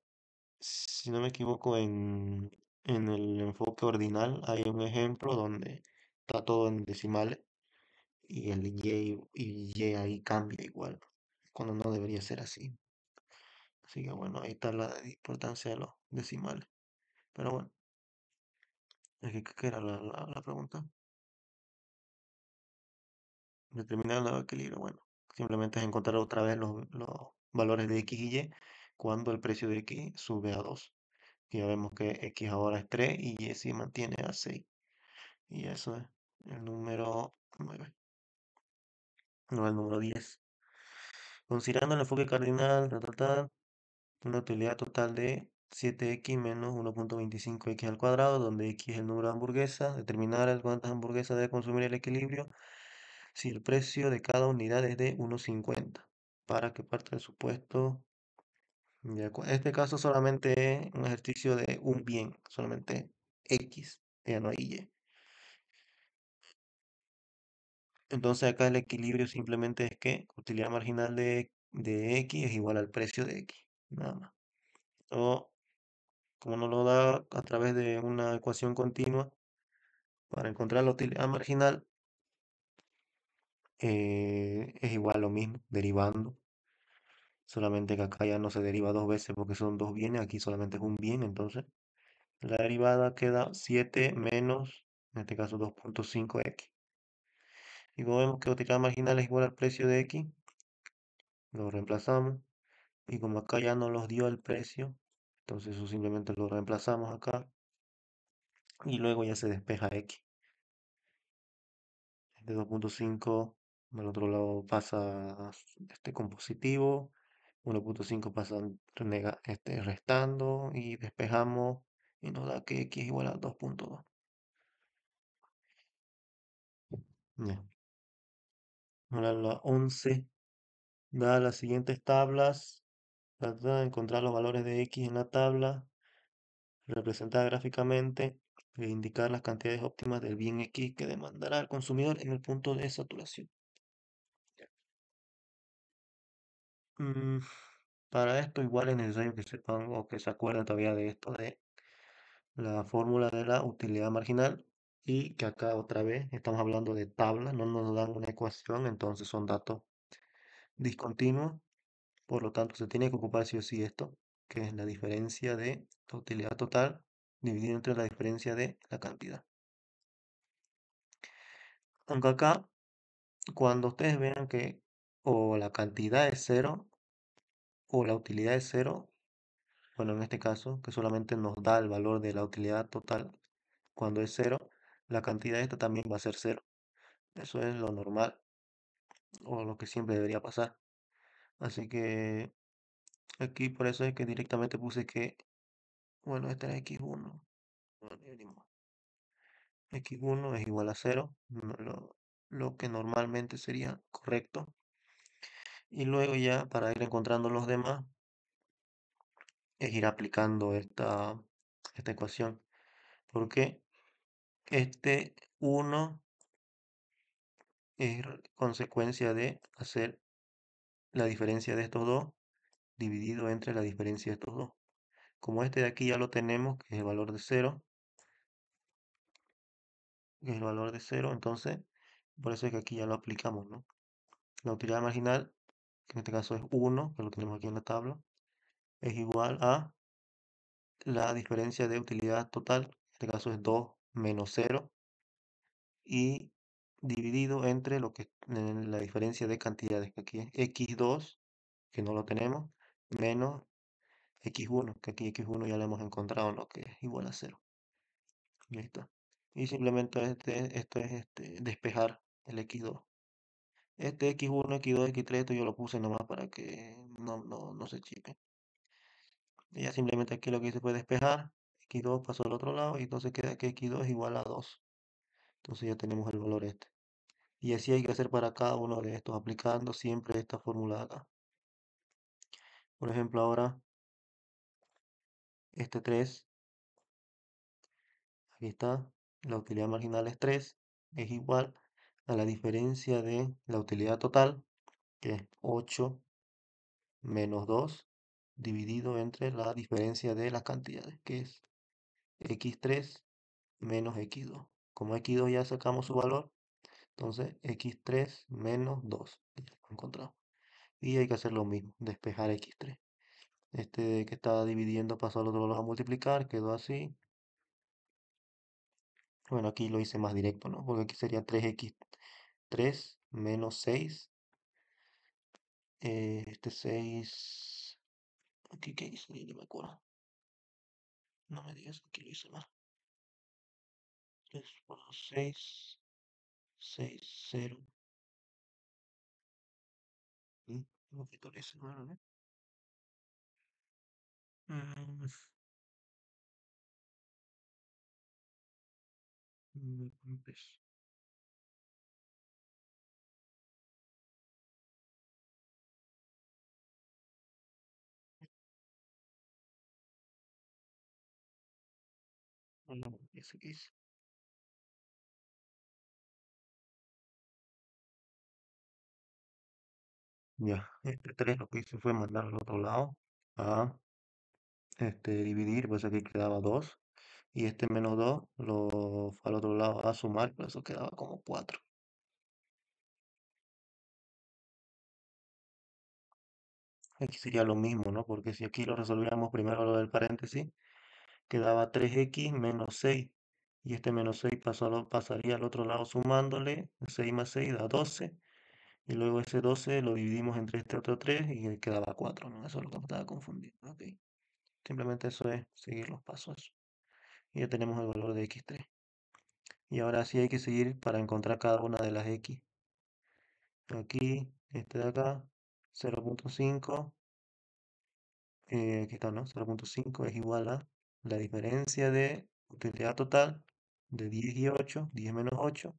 si no me equivoco, en el enfoque ordinal hay un ejemplo donde está todo en decimales y el Y ahí cambia igual, cuando no debería ser así. Así que bueno, ahí está la importancia de los decimales. Pero bueno, ¿qué era la pregunta? Determinar el nuevo equilibrio. Bueno, simplemente es encontrar otra vez los valores de X y Y cuando el precio de X sube a 2. Ya vemos que X ahora es 3 y Y se mantiene a 6. Y eso es el número 9. No, el número 10. Considerando el enfoque cardinal, una utilidad total de 7x menos 1.25x al cuadrado, donde x es el número de hamburguesas, determinar cuántas hamburguesas debe consumir el equilibrio si el precio de cada unidad es de 1.50, para que parte del supuesto. Este caso solamente es un ejercicio de un bien, solamente X, ya no hay Y. Entonces acá el equilibrio simplemente es que utilidad marginal de X es igual al precio de X, nada más. O como nos lo da a través de una ecuación continua, para encontrar la utilidad marginal es igual a lo mismo, derivando. Solamente que acá ya no se deriva dos veces porque son dos bienes, aquí solamente es un bien, entonces la derivada queda 7 menos, en este caso 2.5x. Y como vemos que la utilidad marginal es igual al precio de x, lo reemplazamos. Y como acá ya no nos dio el precio, entonces eso simplemente lo reemplazamos acá. Y luego ya se despeja x. De 2.5 al otro lado pasa con positivo. 1.5 pasa restando y despejamos y nos da que x es igual a 2.2. Ya. Ahora la 11 da las siguientes tablas. Trata de encontrar los valores de x en la tabla, representada gráficamente, e indicar las cantidades óptimas del bien x que demandará el consumidor en el punto de saturación. Mm, para esto igual es necesario que sepan o que se acuerden todavía de esto de la fórmula de la utilidad marginal y que acá otra vez estamos hablando de tabla, no nos dan una ecuación, entonces son datos discontinuos, por lo tanto se tiene que ocupar sí o sí esto, que es la diferencia de la utilidad total dividido entre la diferencia de la cantidad. Aunque acá, cuando ustedes vean que o la cantidad es cero o la utilidad es cero, bueno, en este caso, que solamente nos da el valor de la utilidad total cuando es cero, la cantidad esta también va a ser cero. Eso es lo normal o lo que siempre debería pasar. Así que aquí por eso es que directamente puse que, bueno, este era x1. Bueno, ya ni modo. X1 es igual a cero, lo que normalmente sería correcto. Y luego ya para ir encontrando los demás, es ir aplicando esta ecuación. Porque este 1 es consecuencia de hacer la diferencia de estos dos dividido entre la diferencia de estos dos. Como este de aquí ya lo tenemos, que es el valor de cero, entonces por eso es que aquí ya lo aplicamos, ¿no? La utilidad marginal, que en este caso es 1, que lo tenemos aquí en la tabla, es igual a la diferencia de utilidad total, en este caso es 2 menos 0, y dividido entre lo que la diferencia de cantidades, que aquí es x2, que no lo tenemos, menos x1, que aquí x1 ya lo hemos encontrado, lo que es igual a 0. Listo. Y simplemente esto es despejar el x2. Este x1, x2, x3, esto yo lo puse nomás para que no se chique. Y ya simplemente aquí lo que hice fue despejar, x2 pasó al otro lado y entonces queda que x2 es igual a 2. Entonces ya tenemos el valor este. Y así hay que hacer para cada uno de estos, aplicando siempre esta fórmula de acá. Por ejemplo, ahora este 3, aquí está, la utilidad marginal es 3, es igual a la diferencia de la utilidad total, que es 8 menos 2, dividido entre la diferencia de las cantidades, que es x3 menos x2. Como x2 ya sacamos su valor, entonces x3 menos 2, ya lo encontramos. Y hay que hacer lo mismo, despejar x3. Este que estaba dividiendo pasó al otro lado a multiplicar, quedó así. Bueno, aquí lo hice más directo, ¿no? Porque aquí sería 3x3 menos 6. Este 6. Aquí, ¿qué hice? Ni me acuerdo. No me digas, aquí lo hice mal. 3 por 6, 6, 0. Un poquito de ese, ¿no? Mm, pues, bueno, ese que hice. Ya, este 3 lo que hice fue mandar al otro lado a dividir, pues aquí quedaba 2. Y este menos 2 lo fue al otro lado a sumar, por eso quedaba como 4. Aquí sería lo mismo, ¿no? Porque si aquí lo resolviéramos primero lo del paréntesis, quedaba 3x menos 6. Y este menos 6 pasaría al otro lado sumándole, 6 más 6 da 12. Y luego ese 12 lo dividimos entre este otro 3 y quedaba 4, ¿no? Eso es lo que me estaba confundiendo. Ok. Simplemente eso es seguir los pasos. Y ya tenemos el valor de x3. Y ahora sí hay que seguir para encontrar cada una de las x. Aquí, este de acá, 0.5. Aquí está, ¿no? 0.5 es igual a la diferencia de utilidad total de 10 y 8, 10 menos 8,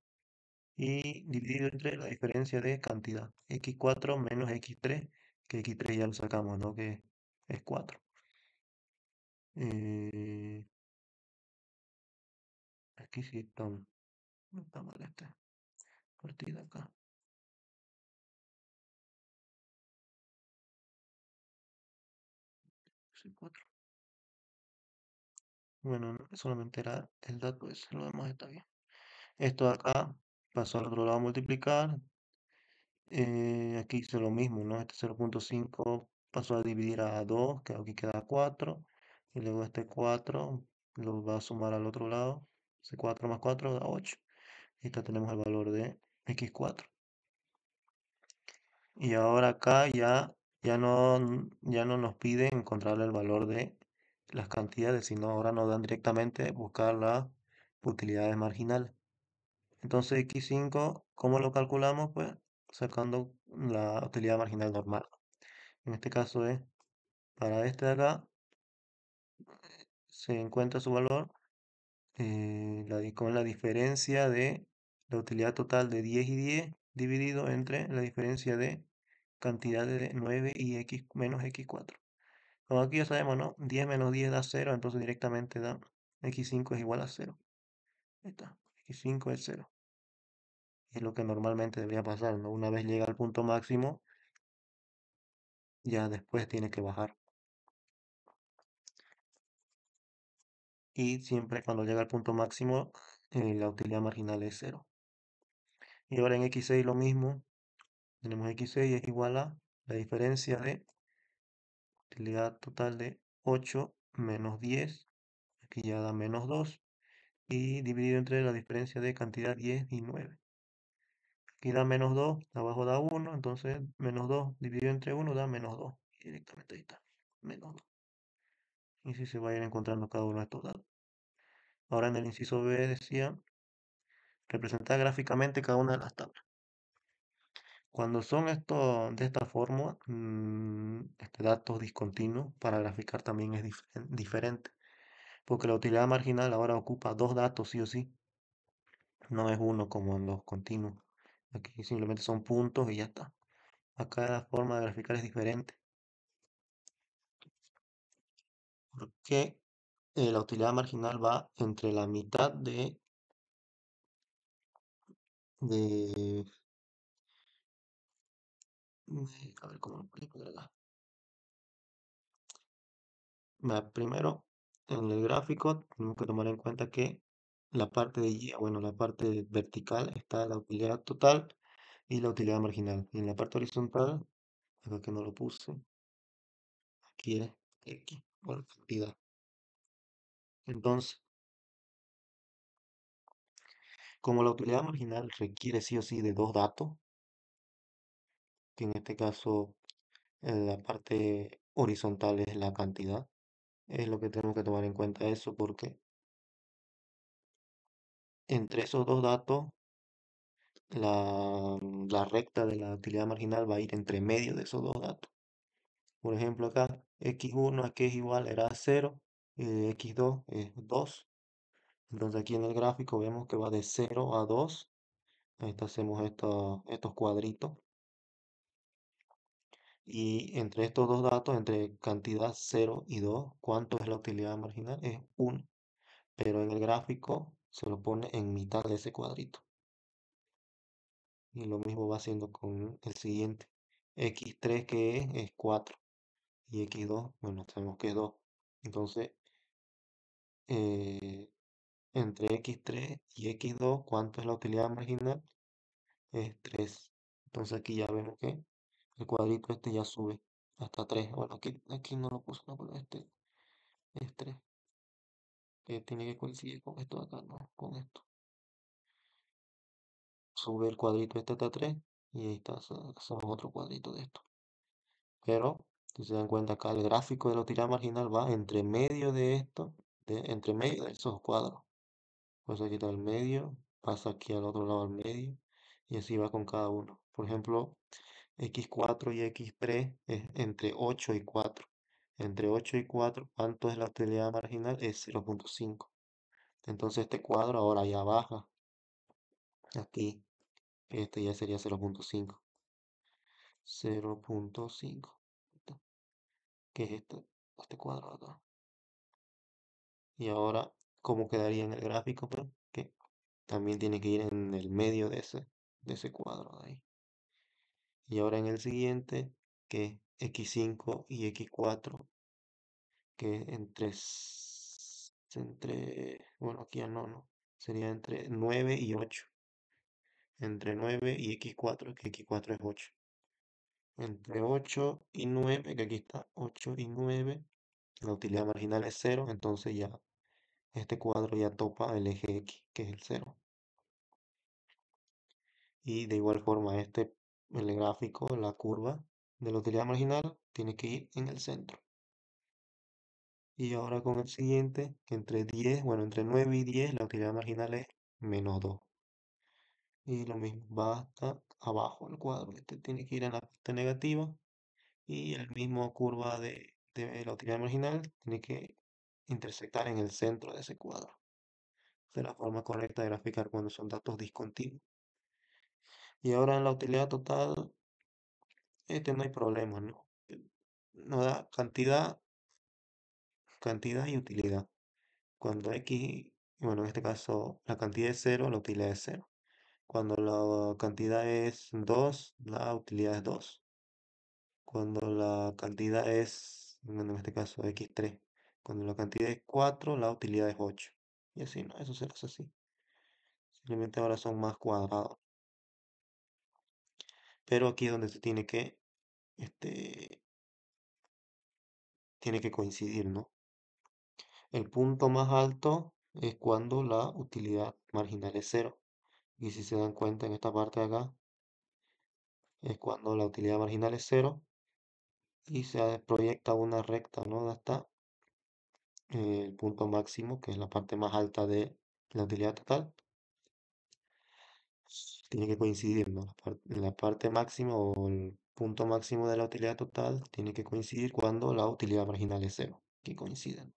y dividido entre la diferencia de cantidad, x4 menos x3, que x3 ya lo sacamos, ¿no? Que es 4. Eh, Aquí sí está mal esta partida acá. Sí, 4. Bueno, solamente era el dato ese, lo demás está bien. Esto de acá pasó al otro lado a multiplicar. Aquí hice lo mismo, ¿no? Este 0.5 pasó a dividir a 2, que aquí queda 4. Y luego este 4 lo va a sumar al otro lado. Ese 4 más 4 da 8. Y acá tenemos el valor de x4. Y ahora acá ya no nos pide encontrar el valor de las cantidades, sino ahora nos dan directamente buscar las utilidades marginales. Entonces x5, ¿cómo lo calculamos? Pues sacando la utilidad marginal normal. En este caso es, para este de acá, se encuentra su valor con la diferencia de la utilidad total de 10 y 10 dividido entre la diferencia de cantidad de 9 y x menos x4. Como aquí ya sabemos, ¿no? 10 menos 10 da 0, entonces directamente da x5 es igual a 0. Ahí está, x5 es 0. Es lo que normalmente debería pasar, ¿no? Una vez llega al punto máximo, ya después tiene que bajar. Y siempre cuando llega al punto máximo, la utilidad marginal es 0. Y ahora en x6 lo mismo, tenemos x6 es igual a la diferencia de utilidad total de 8 menos 10, aquí ya da menos 2, y dividido entre la diferencia de cantidad 10 y 9. Aquí da menos 2, abajo da 1, entonces menos 2 dividido entre 1 da menos 2. Y directamente ahí está, menos 2. Y si se va a ir encontrando cada uno de estos datos. Ahora en el inciso B decía representar gráficamente cada una de las tablas. Cuando son estos de esta forma, datos discontinuos, para graficar también es diferente, porque la utilidad marginal ahora ocupa dos datos sí o sí, no es uno como en los continuos. Aquí simplemente son puntos y ya está. Acá la forma de graficar es diferente, porque la utilidad marginal va entre la mitad de, a ver cómo lo puedo poner acá. Primero, en el gráfico tenemos que tomar en cuenta que la parte de Y, bueno, la parte vertical está la utilidad total y la utilidad marginal. Y en la parte horizontal, acá que no lo puse, aquí es X, por cantidad. Entonces, como la utilidad marginal requiere sí o sí de dos datos, que en este caso la parte horizontal es la cantidad, es lo que tenemos que tomar en cuenta eso porque entre esos dos datos, la recta de la utilidad marginal va a ir entre medio de esos dos datos. Por ejemplo, acá x1 que es igual era 0 y x2 es 2. Entonces aquí en el gráfico vemos que va de 0 a 2. Ahí hacemos estos cuadritos. Y entre estos dos datos, entre cantidad 0 y 2, ¿cuánto es la utilidad marginal? Es 1. Pero en el gráfico se lo pone en mitad de ese cuadrito. Y lo mismo va haciendo con el siguiente. X3 que es 4. Y X2, bueno, sabemos que es 2. Entonces, eh, entre X3 y X2, ¿cuánto es la utilidad marginal? Es 3. Entonces aquí ya vemos que el cuadrito este ya sube hasta 3. Bueno, aquí no lo puse, no, pero este es 3. Que tiene que coincidir con esto de acá, ¿no? Con esto. Sube el cuadrito este hasta 3 y ahí está, hacemos otro cuadrito de esto. Pero, si se dan cuenta acá, el gráfico de la utilidad marginal va entre medio de esto, entre medio de esos cuadros. Pues aquí está el medio, pasa aquí al otro lado al medio y así va con cada uno. Por ejemplo, x4 y x3 es entre 8 y 4. Entre 8 y 4, ¿cuánto es la utilidad marginal? Es 0.5. Entonces este cuadro ahora ya baja. Aquí, este ya sería 0.5. 0.5. ¿Qué es este cuadro acá? Y ahora, ¿cómo quedaría en el gráfico? Pues, que también tiene que ir en el medio de ese cuadro de ahí. Y ahora en el siguiente, que es x5 y x4, que bueno, aquí ya no, sería entre 9 y 8. Entre 9 y x4, que x4 es 8. Entre 8 y 9, que aquí está 8 y 9, la utilidad marginal es 0, entonces ya este cuadro ya topa el eje X, que es el 0. Y de igual forma el gráfico, la curva de la utilidad marginal, tiene que ir en el centro. Y ahora con el siguiente, entre 9 y 10, la utilidad marginal es -2. Y lo mismo, va hasta abajo el cuadro. Este tiene que ir en la parte negativa. Y el mismo curva de la utilidad marginal tiene que intersectar en el centro de ese cuadro. Esta es la forma correcta de graficar cuando son datos discontinuos. Y ahora en la utilidad total, no hay problema, ¿no? Nos da cantidad y utilidad. Cuando X, bueno, en este caso la cantidad es 0, la utilidad es 0. Cuando la cantidad es 2, la utilidad es 2. Cuando la cantidad es, bueno, en este caso x3, cuando la cantidad es 4, la utilidad es 8. Y así, ¿no? Eso se hace así. Simplemente ahora son más cuadrados. Pero aquí es donde se este, tiene que coincidir, ¿no? El punto más alto es cuando la utilidad marginal es 0. Y si se dan cuenta en esta parte de acá, es cuando la utilidad marginal es 0 y se proyecta una recta, ¿no? Hasta el punto máximo, que es la parte más alta de la utilidad total. Tiene que coincidir, ¿no? La parte máxima o el punto máximo de la utilidad total tiene que coincidir cuando la utilidad marginal es 0, que coinciden.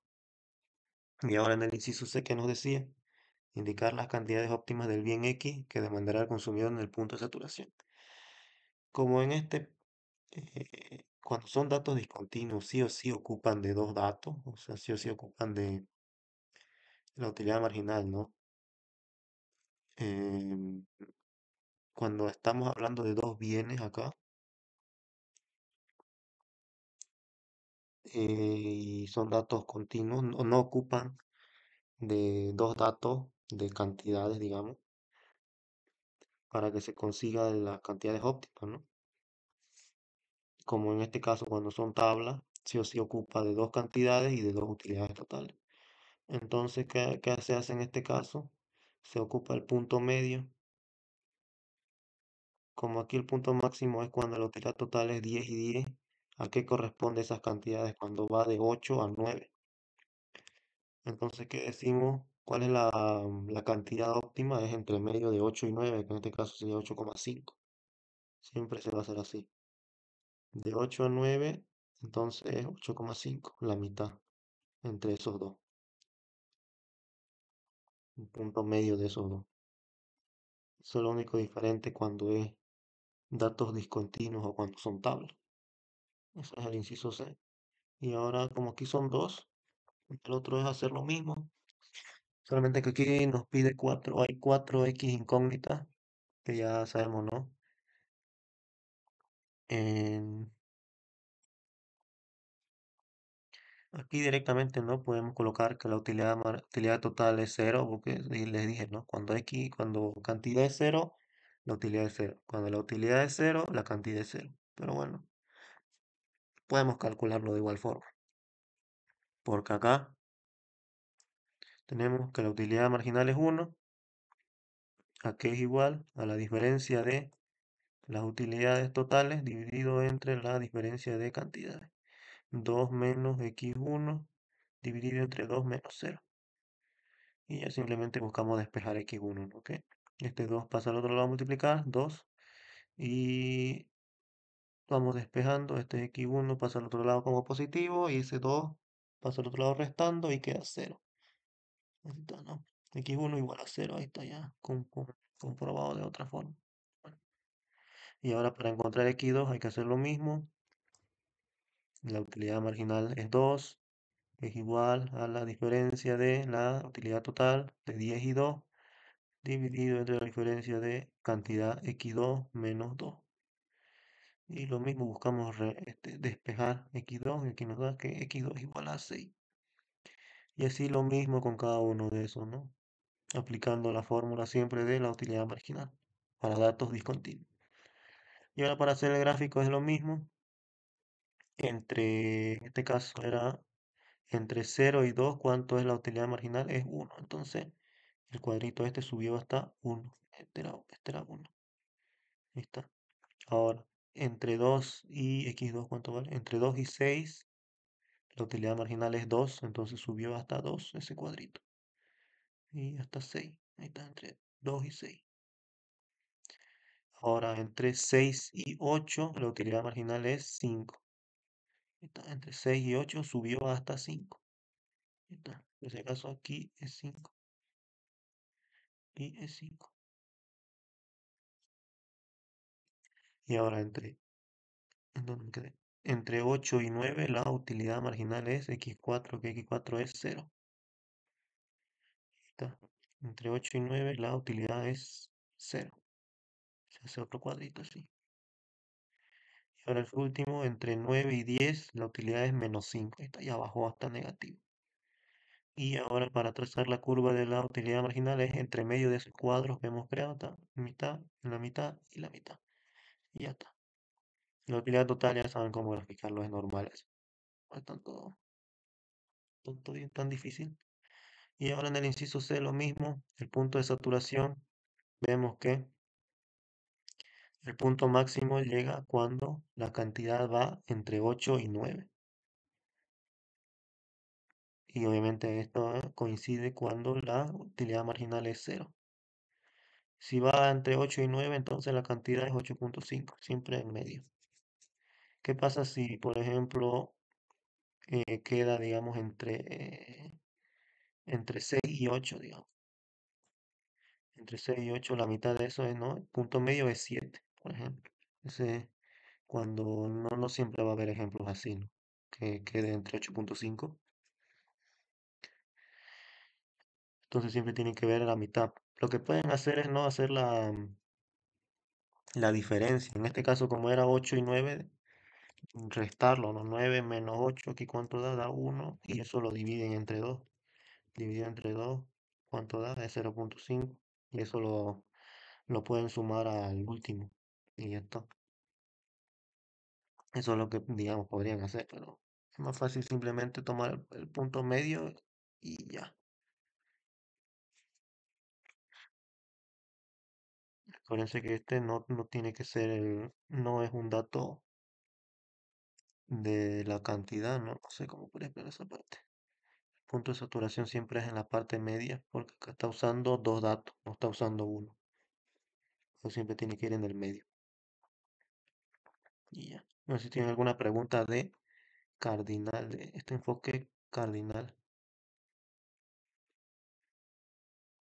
Y ahora en el inciso C que nos decía, indicar las cantidades óptimas del bien X que demandará el consumidor en el punto de saturación. Como en cuando son datos discontinuos, sí o sí ocupan de dos datos, o sea, sí o sí ocupan de la utilidad marginal, ¿no? Em, Cuando estamos hablando de dos bienes acá, y son datos continuos, no ocupan de dos datos de cantidades, digamos, para que se consiga las cantidades óptimas, ¿no? Como en este caso, cuando son tablas, sí o sí ocupa de dos cantidades y de dos utilidades totales. Entonces, ¿qué se hace en este caso? Se ocupa el punto medio. Como aquí el punto máximo es cuando la utilidad total es 10 y 10, ¿a qué corresponde esas cantidades? Cuando va de 8 a 9. Entonces, ¿qué decimos? ¿Cuál es la cantidad óptima? Es entre medio de 8 y 9, que en este caso sería 8,5. Siempre se va a hacer así. De 8 a 9, entonces es 8,5, la mitad entre esos dos. Un punto medio de esos dos. Eso es lo único diferente cuando es datos discontinuos o cuando son tablas. Ese es el inciso C. Y ahora, como aquí son dos, el otro es hacer lo mismo. Solamente que aquí nos pide 4, hay 4x incógnitas, que ya sabemos, ¿no? En- Aquí directamente no podemos colocar que la utilidad total es cero, porque les dije, ¿no? Cuando cantidad es cero, la utilidad es cero. Cuando la utilidad es cero, la cantidad es cero. Pero bueno, podemos calcularlo de igual forma. Porque acá tenemos que la utilidad marginal es 1, a que es igual a la diferencia de las utilidades totales dividido entre la diferencia de cantidades. 2 menos x1 dividido entre 2 menos 0. Y ya simplemente buscamos despejar x1, ¿ok? Este 2 pasa al otro lado a multiplicar, 2. Y vamos despejando, este x1 pasa al otro lado como positivo y ese 2 pasa al otro lado restando y queda 0. Ahí está, ¿no? X1 igual a 0, ahí está ya comprobado de otra forma. Bueno, y ahora para encontrar x2 hay que hacer lo mismo. La utilidad marginal es 2, es igual a la diferencia de la utilidad total de 10 y 2 dividido entre la diferencia de cantidad x2 menos 2. Y lo mismo buscamos despejar x2 y aquí nos da que x2 igual a 6. Y así lo mismo con cada uno de esos, ¿no? Aplicando la fórmula siempre de la utilidad marginal para datos discontinuos. Y ahora para hacer el gráfico es lo mismo. En este caso era entre 0 y 2, ¿cuánto es la utilidad marginal? Es 1. Entonces el cuadrito este subió hasta 1. Este era 1. Ahí está. Ahora, entre 2 y x2, ¿cuánto vale? Entre 2 y 6, la utilidad marginal es 2, entonces subió hasta 2 ese cuadrito. Y hasta 6. Ahí está, entre 2 y 6. Ahora, entre 6 y 8, la utilidad marginal es 5. Está, entre 6 y 8 subió hasta 5. Está. En ese caso aquí es 5. Y es 5. Y ahora ¿en dónde me quedé? Entre 8 y 9, la utilidad marginal es x4, que x4 es 0. Está. Entre 8 y 9, la utilidad es 0. Se hace otro cuadrito así. Y ahora el último, entre 9 y 10, la utilidad es menos 5. Está, ya bajó hasta negativo. Y ahora para trazar la curva de la utilidad marginal es entre medio de esos cuadros que hemos creado, está, mitad, la mitad y la mitad. Y ya está. La utilidad total ya saben cómo graficarlo, es normal eso. No es tanto tan difícil. Y ahora en el inciso C lo mismo, el punto de saturación, vemos que el punto máximo llega cuando la cantidad va entre 8 y 9. Y obviamente esto coincide cuando la utilidad marginal es 0. Si va entre 8 y 9, entonces la cantidad es 8,5, siempre en medio. ¿Qué pasa si, por ejemplo, queda, digamos, entre 6 y 8, digamos? Entre 6 y 8, la mitad de eso es, ¿no? El punto medio es 7, por ejemplo. Ese, cuando no siempre va a haber ejemplos así, ¿no? Que quede entre 8,5. Entonces siempre tienen que ver la mitad. Lo que pueden hacer es no hacer la diferencia. En este caso, como era 8 y 9, restarlo, ¿no? 9 menos 8, aquí cuánto da, da 1, y eso lo dividen entre 2. Dividido entre 2, ¿cuánto da? Es 0,5. Y eso lo pueden sumar al último. Y ya está. Eso es lo que, digamos, podrían hacer, pero es más fácil simplemente tomar el punto medio y ya. Acuérdense que este no tiene que ser no es un dato de la cantidad, no sé cómo podría explicar esa parte. punto de saturación siempre es en la parte media, porque acá está usando dos datos, no está usando uno. Entonces siempre tiene que ir en el medio. Y ya. No sé si tienen alguna pregunta de cardinal, de este enfoque cardinal.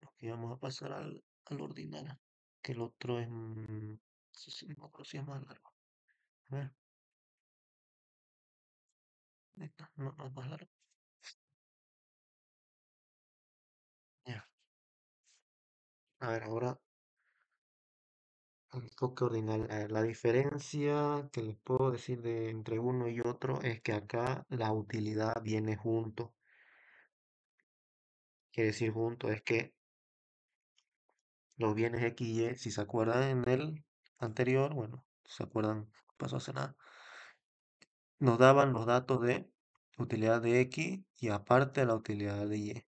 Ok, vamos a pasar al ordinal, que el otro es, no sé si no me acuerdo si es más largo. A ver, ahí está, no, no es más largo. Ya. A ver, ahora el enfoque ordinal. A ver, la diferencia que les puedo decir entre uno y otro es que acá la utilidad viene junto. Quiere decir junto es que los bienes X y Y, si se acuerdan en el anterior, bueno, si se acuerdan, no pasó hace nada, nos daban los datos de utilidad de X y aparte la utilidad de Y.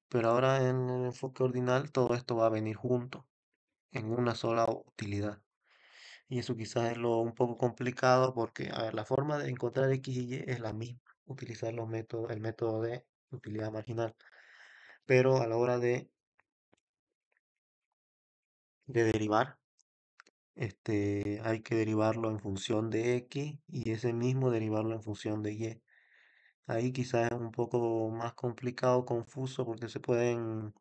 Pero ahora en el enfoque ordinal todo esto va a venir junto, en una sola utilidad. Y eso quizás es lo un poco complicado porque, a ver, la forma de encontrar X y Y es la misma, utilizar los métodos, el método de utilidad marginal. Pero a la hora de derivar, hay que derivarlo en función de X y ese mismo derivarlo en función de Y. Ahí quizás es un poco más complicado, confuso, porque se pueden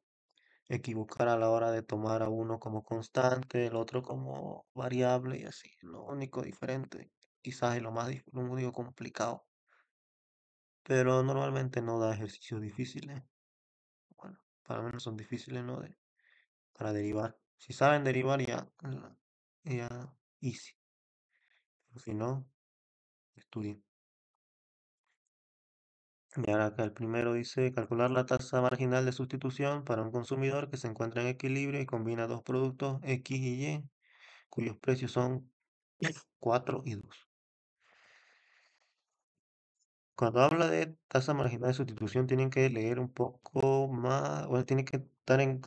equivocar a la hora de tomar a uno como constante, el otro como variable y así. Lo único diferente, quizás es lo único complicado, pero normalmente no da ejercicios difíciles. Bueno, para lo menos son difíciles, ¿no? Para derivar. Si saben derivar ya, ya easy. Pero si no, estudien. Y ahora acá el primero dice calcular la tasa marginal de sustitución para un consumidor que se encuentra en equilibrio y combina dos productos X y Y, cuyos precios son 4 y 2. Cuando habla de tasa marginal de sustitución, tienen que leer un poco más, bueno, tienen que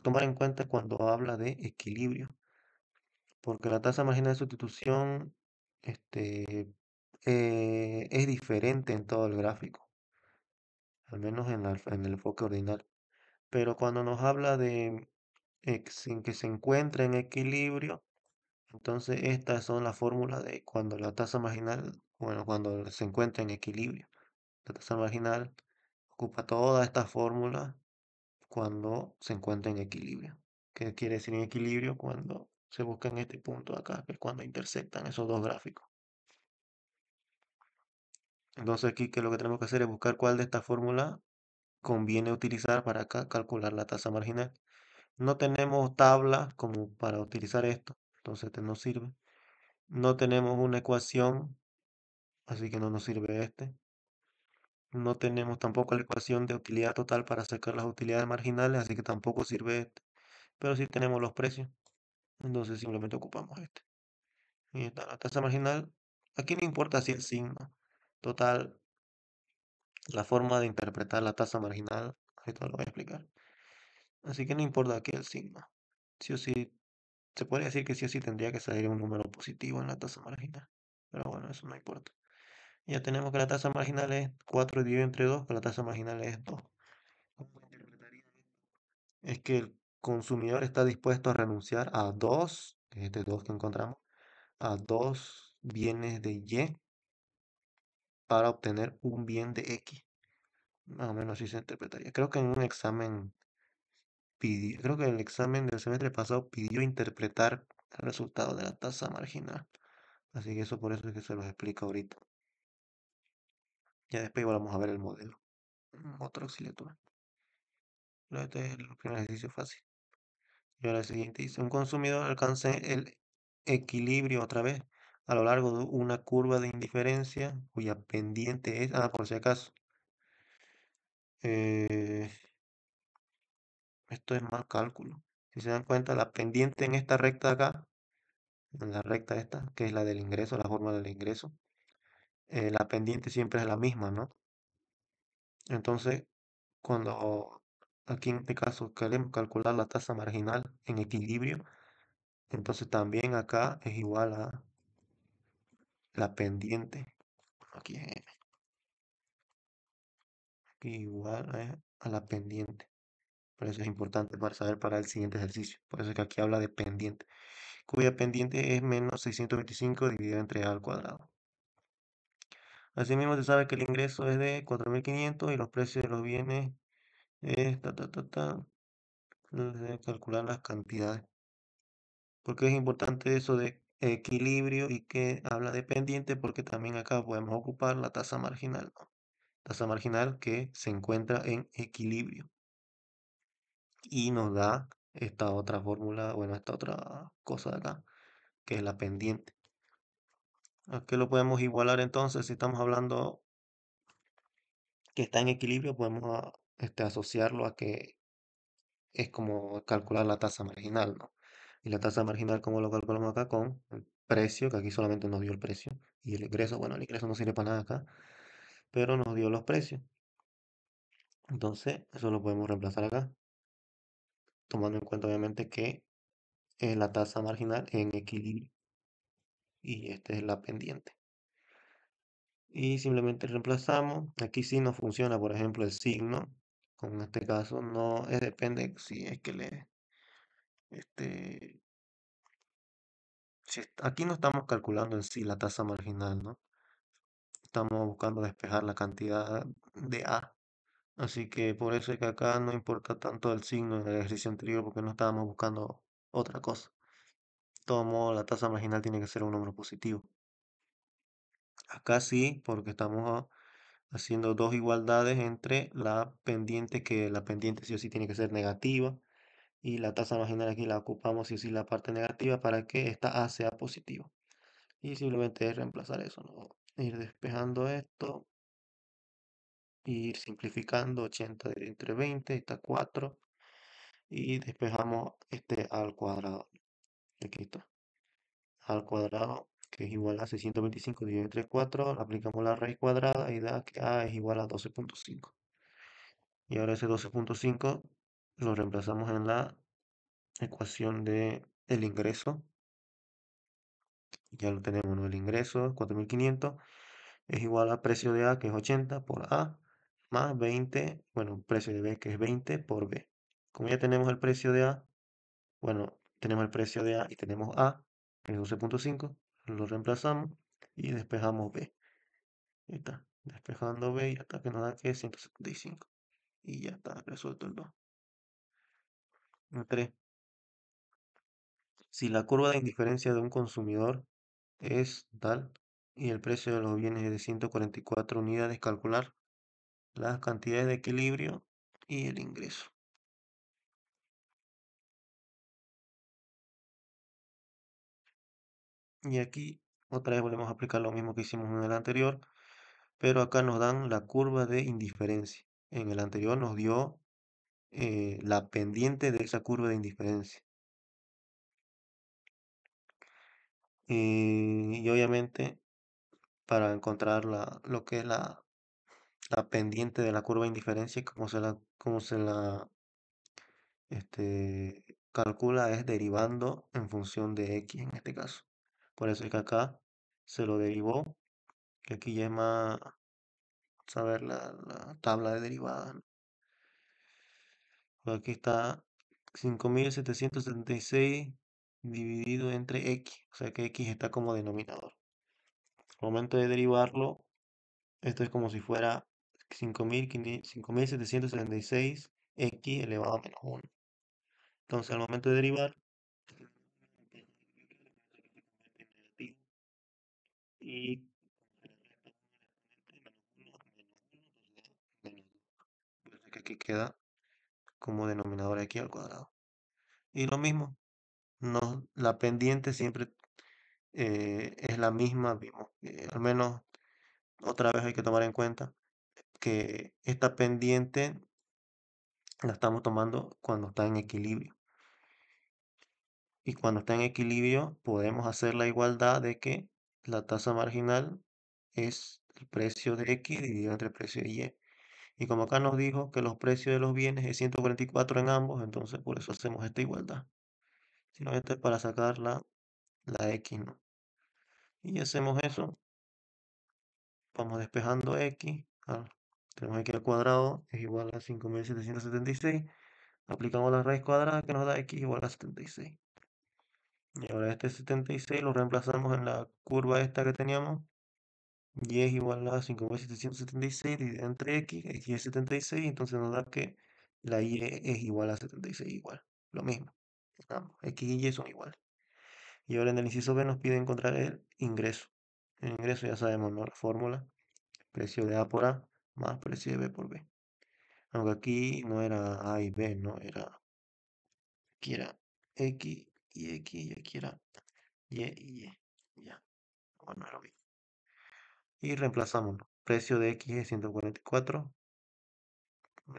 tomar en cuenta cuando habla de equilibrio, porque la tasa marginal de sustitución este, es diferente en todo el gráfico, al menos en el enfoque ordinal. Pero cuando nos habla de en que se encuentra en equilibrio, entonces estas son las fórmulas de cuando la tasa marginal, bueno, cuando se encuentra en equilibrio. La tasa marginal ocupa todas estas fórmulas cuando se encuentra en equilibrio. ¿Qué quiere decir en equilibrio? Cuando se busca en este punto de acá, que es cuando intersectan esos dos gráficos. Entonces aquí que lo que tenemos que hacer es buscar cuál de estas fórmulas conviene utilizar para acá calcular la tasa marginal. No tenemos tabla como para utilizar esto, entonces este no sirve. No tenemos una ecuación, así que no nos sirve este. No tenemos tampoco la ecuación de utilidad total para sacar las utilidades marginales, así que tampoco sirve este. Pero sí tenemos los precios, entonces simplemente ocupamos este. Y está la tasa marginal. Aquí no importa si el signo. Total, la forma de interpretar la tasa marginal, esto lo voy a explicar. Así que no importa aquí el signo. Sí o sí, se podría decir que sí o sí tendría que salir un número positivo en la tasa marginal. Pero bueno, eso no importa. Ya tenemos que la tasa marginal es 4 dividido entre 2, que la tasa marginal es 2. ¿Cómo interpretaría esto? Es que el consumidor está dispuesto a renunciar a 2, que es este 2 que encontramos, a 2 bienes de Y para obtener un bien de X. Más o menos así se interpretaría. Creo que en un examen creo que el examen del semestre pasado pidió interpretar el resultado de la tasa marginal. Así que eso por eso es que se los explico ahorita. Ya después igual vamos a ver el modelo. Otra auxiliatura. Pero este es el primer ejercicio fácil. Y ahora el siguiente dice, un consumidor alcanza el equilibrio otra vez a lo largo de una curva de indiferencia cuya pendiente es, por si acaso, eh, esto es mal cálculo. Si se dan cuenta, la pendiente en esta recta acá, en la recta esta, que es la del ingreso, la forma del ingreso, la pendiente siempre es la misma, ¿no? Entonces, cuando aquí en este caso queremos calcular la tasa marginal en equilibrio, entonces también acá es igual a la pendiente. Aquí es M, igual a la pendiente. Por eso es importante para saber para el siguiente ejercicio. Por eso es que aquí habla de pendiente, cuya pendiente es menos 625 dividido entre a al cuadrado. Asimismo, se sabe que el ingreso es de 4.500 y los precios de los bienes es calcular las cantidades. Porque es importante eso de equilibrio y que habla de pendiente, porque también acá podemos ocupar la tasa marginal, ¿no? Tasa marginal que se encuentra en equilibrio y nos da esta otra fórmula, bueno, esta otra cosa de acá, que es la pendiente. ¿A qué lo podemos igualar entonces? Si estamos hablando que está en equilibrio, podemos asociarlo a que es como calcular la tasa marginal, ¿no? Y la tasa marginal, ¿cómo lo calculamos acá? Con el precio, que aquí solamente nos dio el precio. Y el ingreso, bueno, el ingreso no sirve para nada acá, pero nos dio los precios. Entonces, eso lo podemos reemplazar acá, tomando en cuenta obviamente que es la tasa marginal en equilibrio. Y esta es la pendiente. Y simplemente reemplazamos. Aquí sí no funciona, por ejemplo, el signo. Con este caso no es depende si es que este, aquí no estamos calculando en sí la tasa marginal, ¿no? Estamos buscando despejar la cantidad de A. Así que por eso es que acá no importa tanto el signo en el ejercicio anterior porque no estábamos buscando otra cosa. De todo modo, la tasa marginal tiene que ser un número positivo. Acá sí, porque estamos haciendo dos igualdades entre la pendiente, que la pendiente sí o sí tiene que ser negativa, y la tasa marginal aquí la ocupamos sí o sí la parte negativa para que esta A sea positiva. Y simplemente es reemplazar eso, ¿no? Ir despejando esto, ir simplificando 80 entre 20, está 4, y despejamos este al cuadrado. Aquí está, al cuadrado, que es igual a 625 dividido entre 4, aplicamos la raíz cuadrada y da que A es igual a 12.5. Y ahora ese 12.5 lo reemplazamos en la ecuación de el ingreso. Ya lo tenemos, ¿no? El ingreso, 4.500, es igual a precio de A, que es 80 por A, más 20, bueno, precio de B, que es 20 por B. Como ya tenemos el precio de A, bueno, tenemos el precio de A y tenemos A, que es 12.5, lo reemplazamos y despejamos B. Ahí está, despejando B y hasta que nos da que es 175. Y ya está resuelto el 2. El 3. Si la curva de indiferencia de un consumidor es tal y el precio de los bienes es de 144 unidades, calcular las cantidades de equilibrio y el ingreso. Y aquí otra vez volvemos a aplicar lo mismo que hicimos en el anterior, pero acá nos dan la curva de indiferencia. En el anterior nos dio la pendiente de esa curva de indiferencia. Y obviamente para encontrar lo que es la pendiente de la curva de indiferencia, cómo se la calcula es derivando en función de x en este caso. Por eso es que acá se lo derivó, que aquí ya es más saber la tabla de derivadas, ¿no? Pues aquí está 5.776 dividido entre x, o sea que x está como denominador. Al momento de derivarlo, esto es como si fuera 5.776 x elevado a menos 1. Entonces al momento de derivar, y parece que aquí queda como denominador x al cuadrado. Y lo mismo, no, la pendiente siempre es la misma, vimos, al menos otra vez hay que tomar en cuenta que esta pendiente la estamos tomando cuando está en equilibrio. Y cuando está en equilibrio podemos hacer la igualdad de que la tasa marginal es el precio de x dividido entre el precio de y. Y como acá nos dijo que los precios de los bienes es 144 en ambos, entonces por eso hacemos esta igualdad. Si no, esto es para sacar la x, ¿no? Y hacemos eso, vamos despejando x, Tenemos x al cuadrado es igual a 5.776. Aplicamos la raíz cuadrada que nos da x igual a 76. Y ahora este 76 lo reemplazamos en la curva esta que teníamos. Y es igual a 5.776 dividido entre x es 76, entonces nos da que la y es igual a 76 igual. Lo mismo. Ambos, x y y son iguales. Y ahora en el inciso B nos pide encontrar el ingreso. El ingreso ya sabemos, ¿no? La fórmula, precio de A por A más precio de B por B. Aunque aquí no era A y B, ¿no? Aquí era X y X y aquí era Y y Y. Ya, bueno, es lo mismo. Y reemplazamos, ¿no? Precio de X es 144,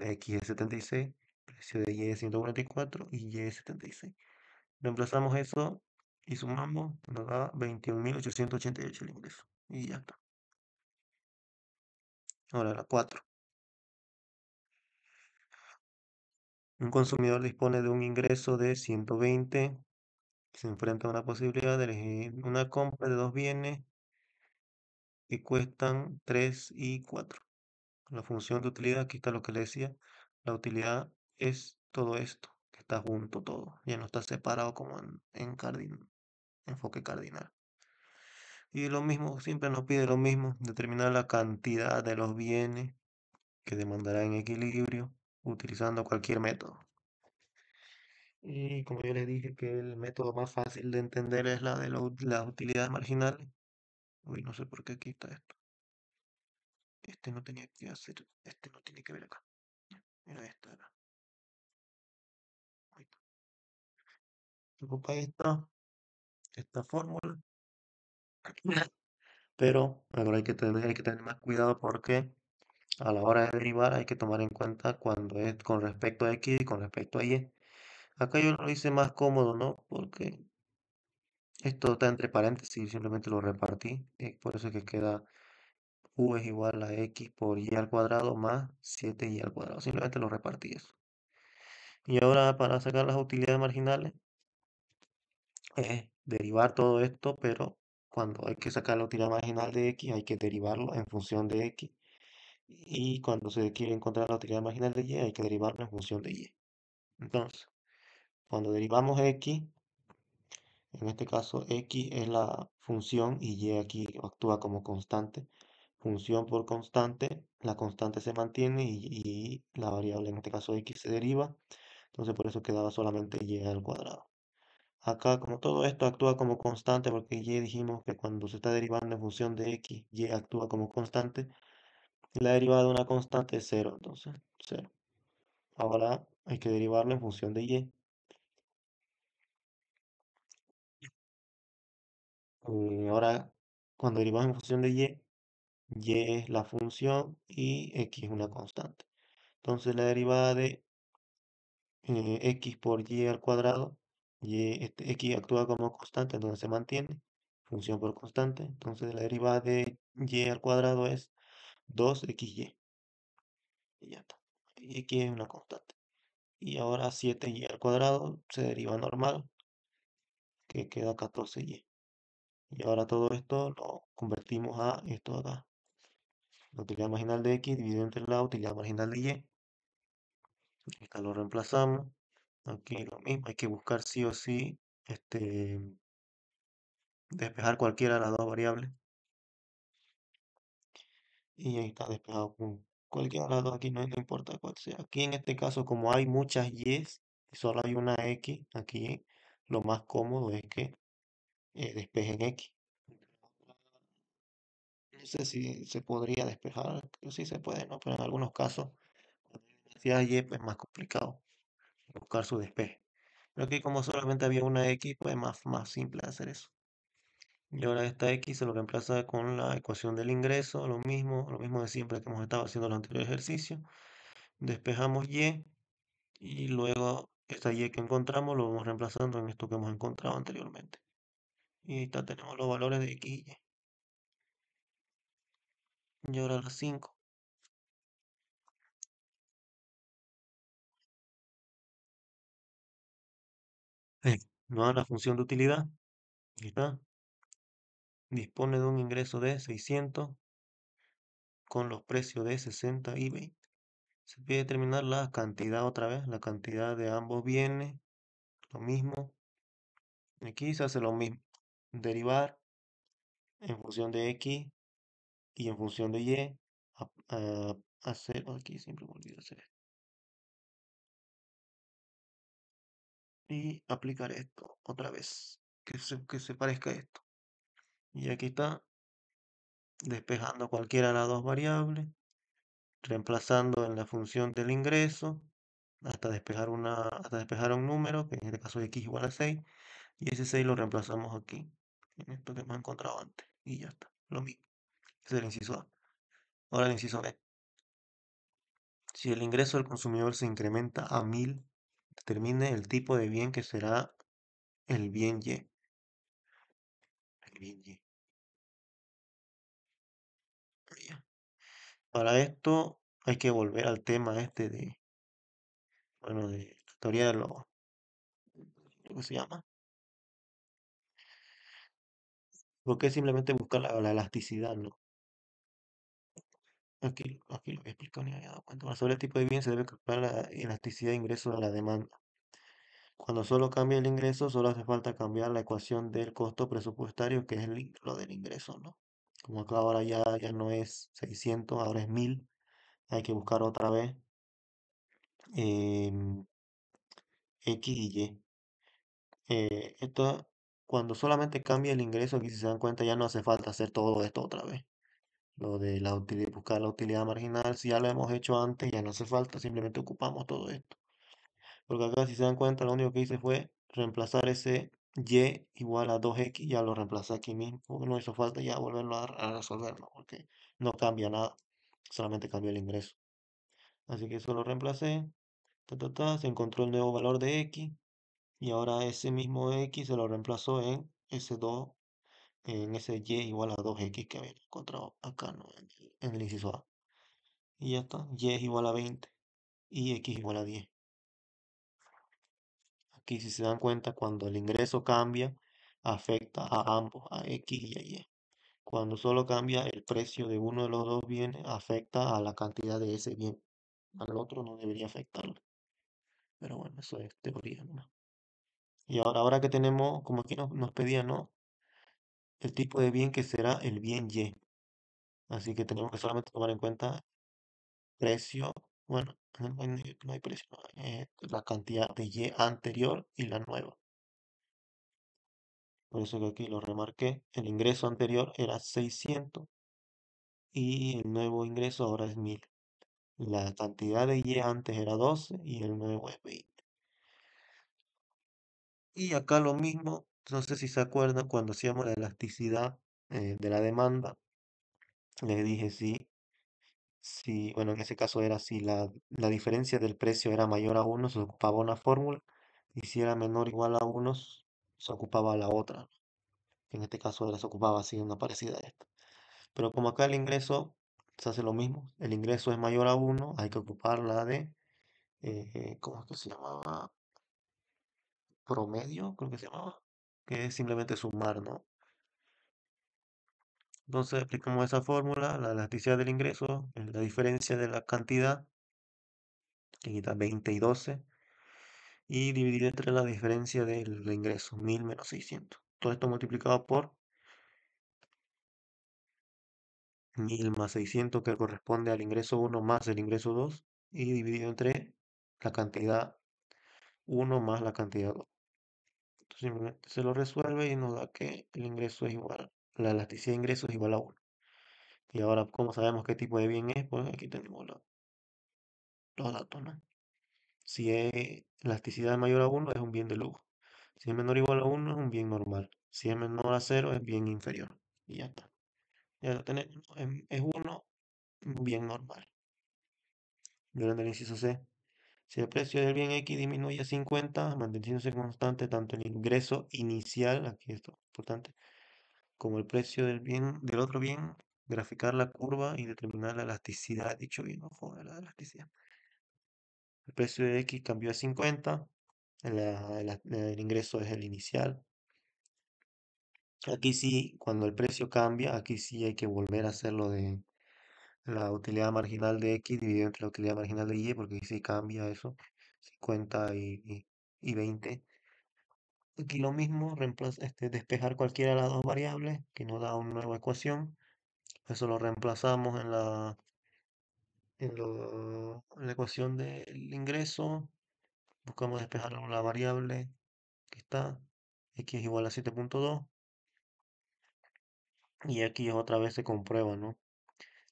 X es 76, precio de Y es 144 y Y es 76. Reemplazamos eso y sumamos, nos da 21.888 el ingreso. Y ya está. Ahora la 4. Un consumidor dispone de un ingreso de 120, se enfrenta a una posibilidad de elegir una compra de dos bienes que cuestan 3 y 4. La función de utilidad, aquí está lo que le decía, la utilidad es todo esto, que está junto todo, ya no está separado como en enfoque cardinal. Y lo mismo, siempre nos pide lo mismo, determinar la cantidad de los bienes que demandará en equilibrio utilizando cualquier método. Y como yo les dije que el método más fácil de entender es la de las utilidades marginales. Uy, no sé por qué aquí está esto. Este no tenía que hacer, este no tiene que ver acá. Mira, esta era. Ahí está. Ocupa esta fórmula. Pero ahora hay que tener más cuidado porque a la hora de derivar hay que tomar en cuenta cuando es con respecto a x y con respecto a y. Acá yo lo hice más cómodo, ¿no? Porque esto está entre paréntesis, simplemente lo repartí. Por eso es que queda u es igual a x por y al cuadrado más 7y al cuadrado. Simplemente lo repartí eso. Y ahora para sacar las utilidades marginales es derivar todo esto, pero cuando hay que sacar la utilidad marginal de x hay que derivarlo en función de x. Y cuando se quiere encontrar la utilidad marginal de y hay que derivarlo en función de y. Entonces, cuando derivamos x, en este caso x es la función y y aquí actúa como constante. Función por constante, la constante se mantiene y la variable, en este caso x, se deriva. Entonces por eso quedaba solamente y al cuadrado. Acá, como todo esto actúa como constante, porque y dijimos que cuando se está derivando en función de x, y actúa como constante, la derivada de una constante es cero, entonces cero. Ahora hay que derivarlo en función de y. Ahora, cuando derivamos en función de y es la función y x es una constante. Entonces la derivada de x por y al cuadrado, x actúa como constante, entonces se mantiene, función por constante. Entonces la derivada de y al cuadrado es 2xy. Y ya está. Y x es una constante. Y ahora 7y al cuadrado se deriva normal, que queda 14y. Y ahora todo esto lo convertimos a esto de acá. La utilidad marginal de x dividido entre la utilidad marginal de y. Acá lo reemplazamos. Aquí lo mismo, hay que buscar sí o sí despejar cualquiera de las dos variables. Y ahí está despejado con cualquiera de las dos, aquí no importa cuál sea. Aquí en este caso, como hay muchas y's y solo hay una x, aquí lo más cómodo es que despejen x. No sé si se podría despejar, que sí se puede, ¿no? Pero en algunos casos, cuando hay demasiadas y, pues es más complicado buscar su despeje. Pero aquí como solamente había una x, pues es más simple hacer eso. Y ahora esta x se lo reemplaza con la ecuación del ingreso, lo mismo de siempre que hemos estado haciendo en el anterior ejercicio. Despejamos y luego esta y que encontramos lo vamos reemplazando en esto que hemos encontrado anteriormente. Y ahí tenemos los valores de x y y. Y ahora las 5. Nos da la función de utilidad. Aquí está. Dispone de un ingreso de 600. con los precios de 60 y 20. Se pide determinar la cantidad otra vez, la cantidad de ambos bienes, lo mismo. Aquí se hace lo mismo. Derivar en función de X y en función de Y. Hacer, aquí siempre me olvido hacer esto. Y aplicar esto otra vez. Que se parezca a esto. Y aquí está, despejando cualquiera de las dos variables, reemplazando en la función del ingreso, hasta despejar un número, que en este caso es x igual a 6, y ese 6 lo reemplazamos aquí, en esto que hemos encontrado antes, y ya está, lo mismo. Ese es el inciso A. Ahora el inciso B. Si el ingreso del consumidor se incrementa a 1000, determine el tipo de bien que será el bien Y. El bien Y. Ya. Para esto hay que volver al tema este de, bueno, de la teoría de lo que se llama. Porque es simplemente buscar la elasticidad, ¿no? Aquí lo voy a explicar, ni me había dado cuenta. Para saber el tipo de bien se debe calcular la elasticidad de ingreso de la demanda. Cuando solo cambia el ingreso, solo hace falta cambiar la ecuación del costo presupuestario, que es lo del ingreso, ¿no? Como acá ahora ya no es 600, ahora es 1000. Hay que buscar otra vez em, X y Y. Esto, cuando solamente cambia el ingreso, aquí si se dan cuenta ya no hace falta hacer todo esto otra vez. Lo de la utilidad, buscar la utilidad marginal, si ya lo hemos hecho antes, ya no hace falta, simplemente ocupamos todo esto. Porque acá, si se dan cuenta, lo único que hice fue reemplazar ese y igual a 2x, ya lo reemplacé aquí mismo, porque no hizo falta ya volverlo a resolver, ¿no? Porque no cambia nada, solamente cambia el ingreso. Así que eso lo reemplacé, se encontró el nuevo valor de x, y ahora ese mismo x se lo reemplazó en ese 2, en ese y igual a 2x que había encontrado acá, ¿no? En el inciso A. Y ya está, y es igual a 20 y x igual a 10. Aquí si se dan cuenta, cuando el ingreso cambia, afecta a ambos, a x y a y. Cuando solo cambia el precio de uno de los dos bienes, afecta a la cantidad de ese bien. Al otro no debería afectarlo. Pero bueno, eso es teoría nomás. Y ahora que tenemos, como aquí nos pedían, ¿no? El tipo de bien que será el bien Y. Así que tenemos que solamente tomar en cuenta precio. Bueno, no hay precio, no, la cantidad de Y anterior y la nueva. Por eso que aquí lo remarqué. El ingreso anterior era 600 y el nuevo ingreso ahora es 1000. La cantidad de Y antes era 12 y el nuevo es 20. Y acá lo mismo, no sé si se acuerdan cuando hacíamos la elasticidad de la demanda, les dije si, bueno, en ese caso era si la diferencia del precio era mayor a 1, se ocupaba una fórmula, y si era menor o igual a 1, se ocupaba la otra. En este caso se ocupaba así, una parecida a esta. Pero como acá el ingreso se hace lo mismo, el ingreso es mayor a 1, hay que ocupar la de, ¿cómo es que se llamaba? Promedio, creo que se llamaba, que es simplemente sumar, ¿no? Entonces aplicamos esa fórmula, la elasticidad del ingreso, la diferencia de la cantidad, que quita 20 y 12, y dividir entre la diferencia del ingreso, 1000 menos 600. Todo esto multiplicado por 1000 más 600, que corresponde al ingreso 1 más el ingreso 2, y dividido entre la cantidad 1 más la cantidad 2. Entonces simplemente se lo resuelve y nos da que el ingreso es igual, la elasticidad de ingreso es igual a 1. Y ahora, ¿cómo sabemos qué tipo de bien es? Pues aquí tenemos los datos, ¿no? Si es elasticidad mayor a 1, es un bien de lujo. Si es menor o igual a 1, es un bien normal. Si es menor a 0, es bien inferior. Y ya está. Ya lo tenemos, ¿no? Es 1, un bien normal. Mirando el inciso C. Si el precio del bien X disminuye a 50, manteniéndose constante tanto el ingreso inicial, aquí esto es importante, como el precio del otro bien, graficar la curva y determinar la elasticidad de dicho bien, ojo, la elasticidad. El precio de X cambió a 50, el ingreso es el inicial. Aquí sí, cuando el precio cambia, aquí sí hay que volver a hacerlo la utilidad marginal de X dividido entre la utilidad marginal de Y, porque si cambia eso, 50 y 20. Aquí lo mismo, despejar cualquiera de las dos variables, que nos da una nueva ecuación. Eso lo reemplazamos en la ecuación del ingreso. Buscamos despejar la variable que está, X es igual a 7.2. Y aquí otra vez se comprueba, ¿no?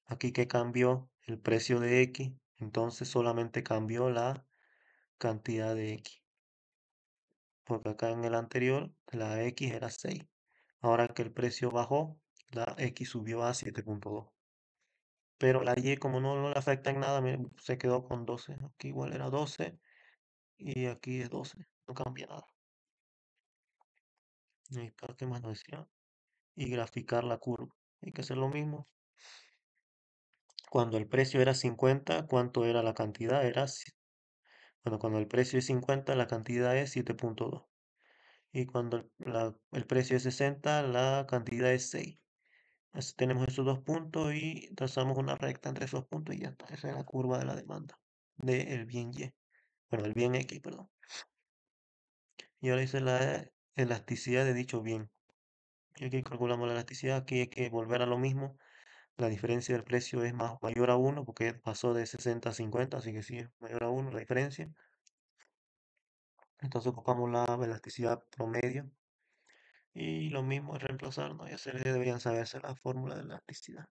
Aquí que cambió el precio de X, entonces solamente cambió la cantidad de X. Porque acá en el anterior la X era 6. Ahora que el precio bajó, la X subió a 7.2. Pero la Y, como no le afecta en nada, se quedó con 12. Aquí igual era 12 y aquí es 12. No cambia nada. Y acá, ¿qué más nos decía? Y graficar la curva. Hay que hacer lo mismo. Cuando el precio era 50, ¿cuánto era la cantidad? Bueno, cuando el precio es 50, la cantidad es 7.2. Y cuando el precio es 60, la cantidad es 6. Así tenemos esos dos puntos y trazamos una recta entre esos puntos y ya está. Esa es la curva de la demanda del bien Y. Bueno, el bien X, perdón. Y ahora dice la elasticidad de dicho bien. Y aquí calculamos la elasticidad. Aquí hay que volver a lo mismo. La diferencia del precio es mayor a 1 porque pasó de 60 a 50, así que sí es mayor a 1 la diferencia. Entonces ocupamos la elasticidad promedio y lo mismo es reemplazar, ¿no? Ya se deberían saberse la fórmula de elasticidad.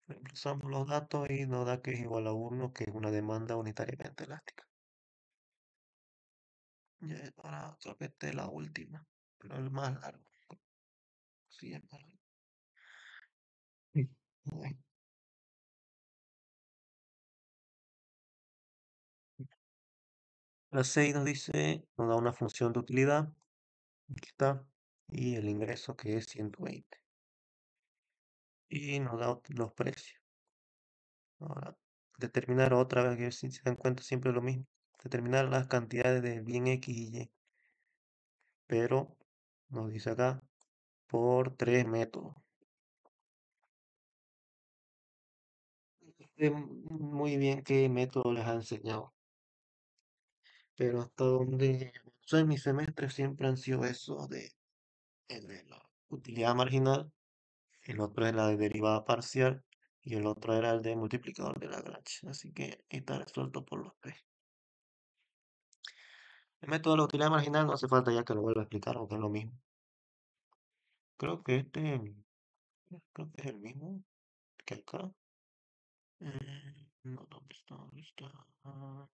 Reemplazamos los datos y nos da que es igual a 1, que es una demanda unitariamente elástica. Ya, ahora creo que esta es la última, pero el más largo. Sí, es más largo. Sí. Bueno, la 6 nos dice, nos da una función de utilidad, aquí está, y el ingreso que es 120. Y nos da los precios. Ahora, determinar otra vez, que si se dan cuenta siempre lo mismo. Determinar las cantidades de bien X y Y. Pero nos dice acá por tres métodos. Muy bien qué método les ha enseñado. Pero hasta donde yo en mi semestre siempre han sido esos de la utilidad marginal, el otro es la de derivada parcial y el otro era el de multiplicador de Lagrange. Así que está resuelto por los tres. El método de la utilidad marginal no hace falta ya que lo vuelva a explicar, porque es lo mismo. Creo que creo que es el mismo que acá. No, ¿dónde está? ¿Dónde está? Ah,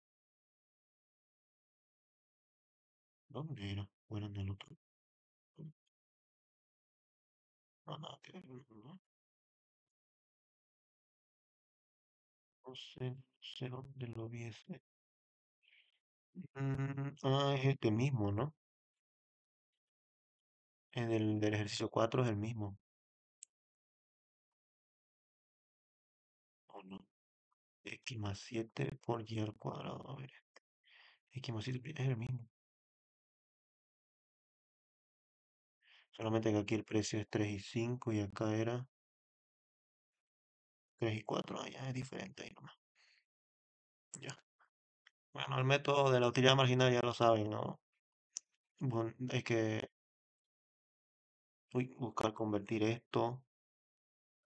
¿dónde era? Bueno, en el otro. No, nada que ver, no, no sé dónde lo vi ese. Es este mismo, ¿no? En el del ejercicio 4 es el mismo. ¿O no? X más 7 por y al cuadrado. A ver, X más 7 es el mismo. Solamente que aquí el precio es 3 y 5 y acá era 3 y 4. Ah, ya es diferente ahí nomás. Ya. Bueno, el método de la utilidad marginal ya lo saben, ¿no? Bueno, hay que buscar convertir esto,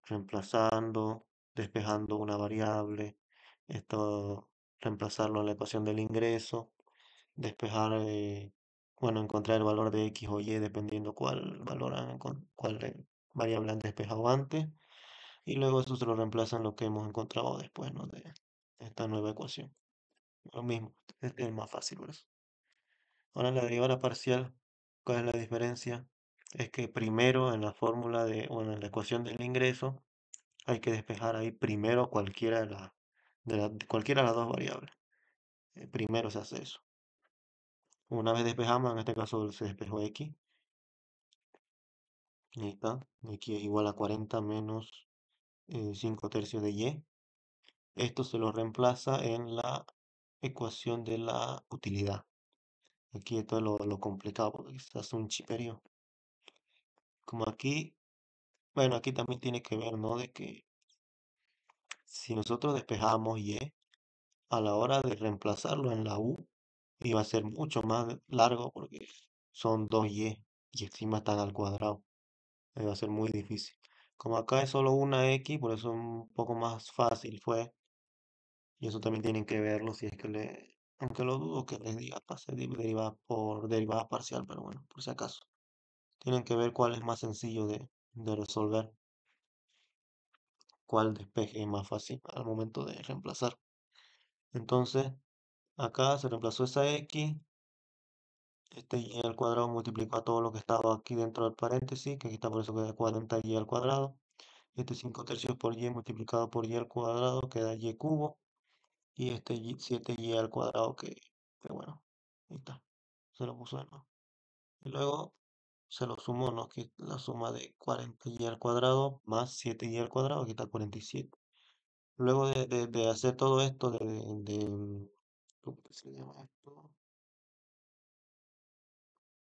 reemplazando, despejando una variable, esto reemplazarlo en la ecuación del ingreso, despejar, bueno, encontrar el valor de X o Y dependiendo cuál variable han despejado antes, y luego eso se lo reemplaza en lo que hemos encontrado después, ¿no? De esta nueva ecuación. Lo mismo, este es el más fácil por eso. Ahora en la derivada parcial, ¿cuál es la diferencia? Es que primero en la fórmula bueno, en la ecuación del ingreso, hay que despejar ahí primero cualquiera cualquiera de las dos variables. Primero se hace eso. Una vez despejamos, en este caso se despejó X, y ahí está. X es igual a 40 menos 5 tercios de Y. Esto se lo reemplaza en la ecuación de la utilidad. Aquí esto es lo complicado, porque se hace un chiperío. Como aquí, bueno, aquí también tiene que ver, ¿no? De que Si nosotros despejamos y, a la hora de reemplazarlo en la u, iba a ser mucho más largo porque son dos y encima están al cuadrado. Va a ser muy difícil. Como acá es solo una x, por eso un poco más fácil fue. Y eso también tienen que verlo si es que aunque lo dudo que les diga pase derivada por derivada parcial, pero bueno, por si acaso. Tienen que ver cuál es más sencillo de resolver, cuál despeje es más fácil al momento de reemplazar. Entonces, acá se reemplazó esa x, este y al cuadrado multiplicó a todo lo que estaba aquí dentro del paréntesis, que aquí está por eso queda 40y al cuadrado. Este 5 tercios por y multiplicado por y al cuadrado queda y cubo. Y este 7y al cuadrado que bueno, ahí está. Se lo puso de nuevo. Y luego se lo sumo, ¿no? Que la suma de 40y al cuadrado más 7y al cuadrado, aquí está 47. Luego de hacer todo esto, ¿cómo que se llama esto?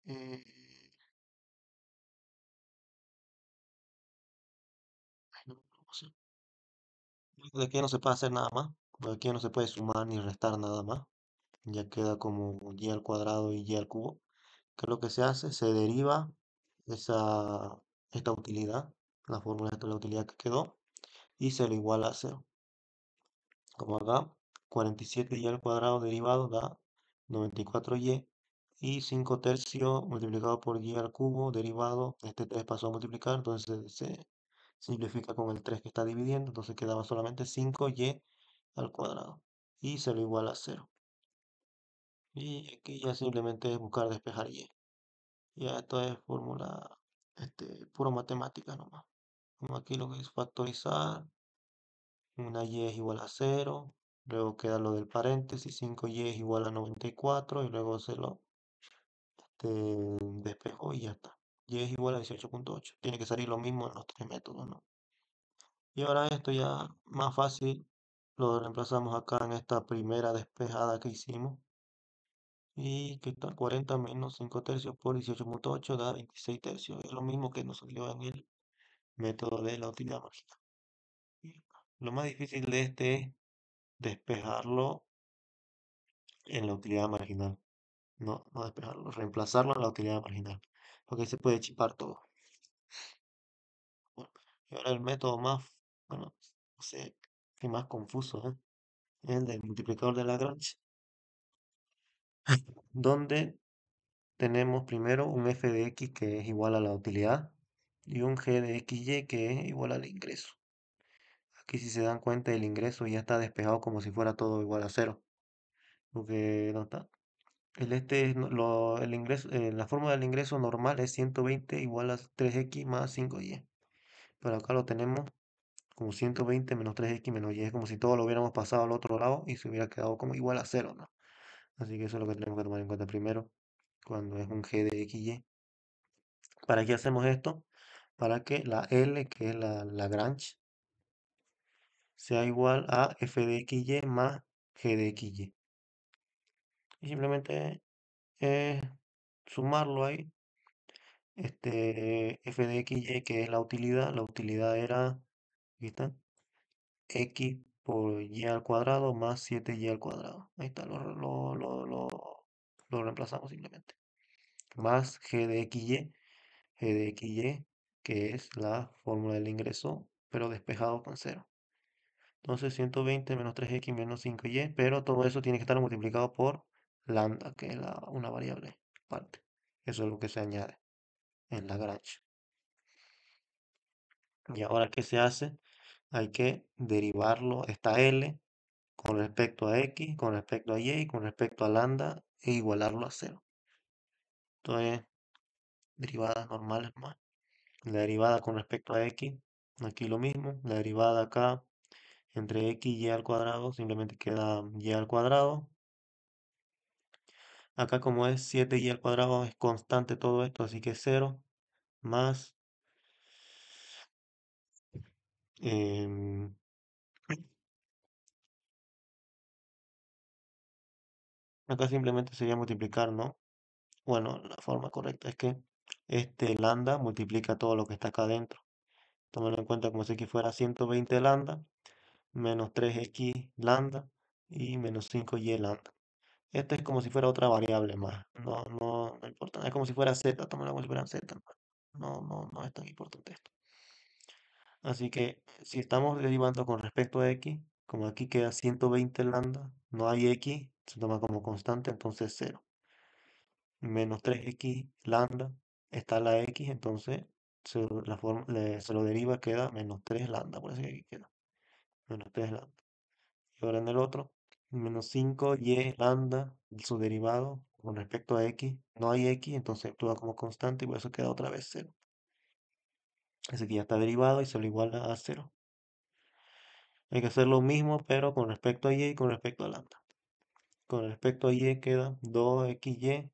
Eh, ay, no, ¿cómo se llama? De aquí ya no se puede hacer nada más. De aquí ya no se puede sumar ni restar nada más. Ya queda como y al cuadrado y y al cubo. ¿Qué es lo que se hace? Se deriva esa, esta utilidad, la fórmula de la utilidad que quedó, y se lo iguala a cero. Como acá, 47y al cuadrado derivado da 94y, y 5 tercios multiplicado por y al cubo derivado, este 3 pasó a multiplicar, entonces se simplifica con el 3 que está dividiendo, entonces quedaba solamente 5y al cuadrado, y se lo iguala a cero. Y aquí ya simplemente es buscar despejar y. Ya esto es fórmula, puro matemática nomás. Como aquí lo que es factorizar, una y es igual a cero, luego queda lo del paréntesis, 5y es igual a 94 y luego se lo despejo y ya está. Y es igual a 18,8. Tiene que salir lo mismo en los tres métodos, ¿no? Y ahora esto ya más fácil, lo reemplazamos acá en esta primera despejada que hicimos. Y que está 40 menos 5 tercios por 18,8 da 26 tercios. Es lo mismo que nos salió en el método de la utilidad marginal. Y lo más difícil de este es despejarlo en la utilidad marginal. No despejarlo, reemplazarlo en la utilidad marginal. Porque ahí se puede chipar todo. Bueno, y ahora el método más, bueno, no sé, qué más confuso, ¿eh? Es el del multiplicador de Lagrange, donde tenemos primero un f de x que es igual a la utilidad y un g de xy que es igual al ingreso. Aquí si se dan cuenta el ingreso ya está despejado como si fuera todo igual a cero, porque no está. El ingreso, la fórmula del ingreso normal es 120 igual a 3x más 5y. Pero acá lo tenemos como 120 menos 3x menos y. Es como si todo lo hubiéramos pasado al otro lado y se hubiera quedado como igual a cero, ¿no? Así que eso es lo que tenemos que tomar en cuenta primero cuando es un g de xy. ¿Para qué hacemos esto? Para que la L, que es la Lagrange, sea igual a f de xy más g de xy. Y simplemente sumarlo ahí. F de xy, que es la utilidad era, aquí está, x por y al cuadrado más 7y al cuadrado. Ahí está, lo reemplazamos simplemente. Más g de xy, que es la fórmula del ingreso, pero despejado con cero. Entonces 120 menos 3x menos 5y, pero todo eso tiene que estar multiplicado por lambda, que es una variable aparte. Eso es lo que se añade en Lagrange. Y ahora, ¿qué se hace? Hay que derivarlo, esta L, con respecto a X, con respecto a Y, con respecto a lambda, e igualarlo a cero. Entonces, derivadas normales más. La derivada con respecto a X, aquí lo mismo. La derivada acá, entre X y Y al cuadrado, simplemente queda Y al cuadrado. Acá como es 7y al cuadrado, es constante todo esto, así que 0 más... em, acá simplemente sería multiplicar, ¿no? Bueno, la forma correcta es que este lambda multiplica todo lo que está acá adentro. Tómalo en cuenta como si aquí fuera 120 lambda. menos 3x lambda y menos 5y lambda. Esto es como si fuera otra variable más. No importa. Es como si fuera z. Tómalo como si fuera z. No es tan importante esto. Así que si estamos derivando con respecto a x, como aquí queda 120 lambda, no hay x, se toma como constante, entonces 0. Menos 3x lambda, está la x, entonces se lo deriva, queda menos 3 lambda, por eso que aquí queda menos 3 lambda. Y ahora en el otro, menos 5y lambda, su derivado con respecto a x, no hay x, entonces actúa como constante y por eso queda otra vez 0. Así que ya está derivado y se lo iguala a 0. Hay que hacer lo mismo, pero con respecto a y con respecto a lambda. Con respecto a y queda 2xy.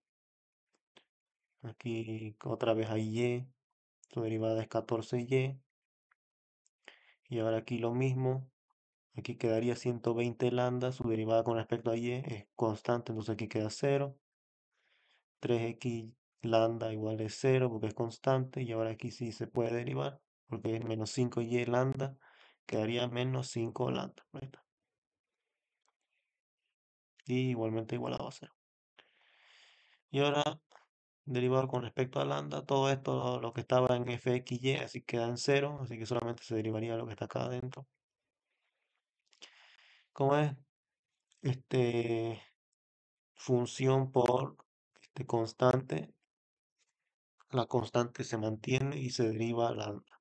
Aquí otra vez hay y. Su derivada es 14y. Y ahora aquí lo mismo. Aquí quedaría 120 lambda. Su derivada con respecto a y es constante, entonces aquí queda 0. 3x lambda igual es 0 porque es constante. Y ahora aquí sí se puede derivar porque es menos 5y lambda. Quedaría menos 5 lambda. Ahí está. Y igualmente igualado a 0. Y ahora derivado con respecto a lambda, todo esto, lo que estaba en fxy, así queda en 0, así que solamente se derivaría lo que está acá adentro. Como es este, función por constante, la constante se mantiene y se deriva lambda.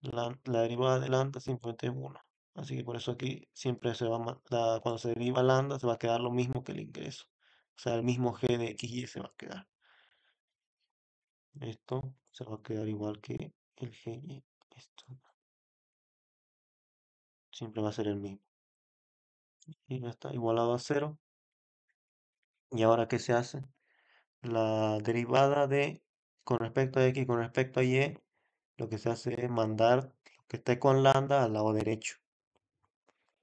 La derivada de lambda simplemente es 1. Así que por eso aquí siempre se va cuando se deriva lambda se va a quedar lo mismo que el ingreso. O sea, el mismo g de xy se va a quedar. Esto se va a quedar igual que el gy. Esto siempre va a ser el mismo. Y ya está igualado a 0. ¿Y ahora qué se hace? La derivada de con respecto a x con respecto a y, lo que se hace es mandar lo que esté con lambda al lado derecho.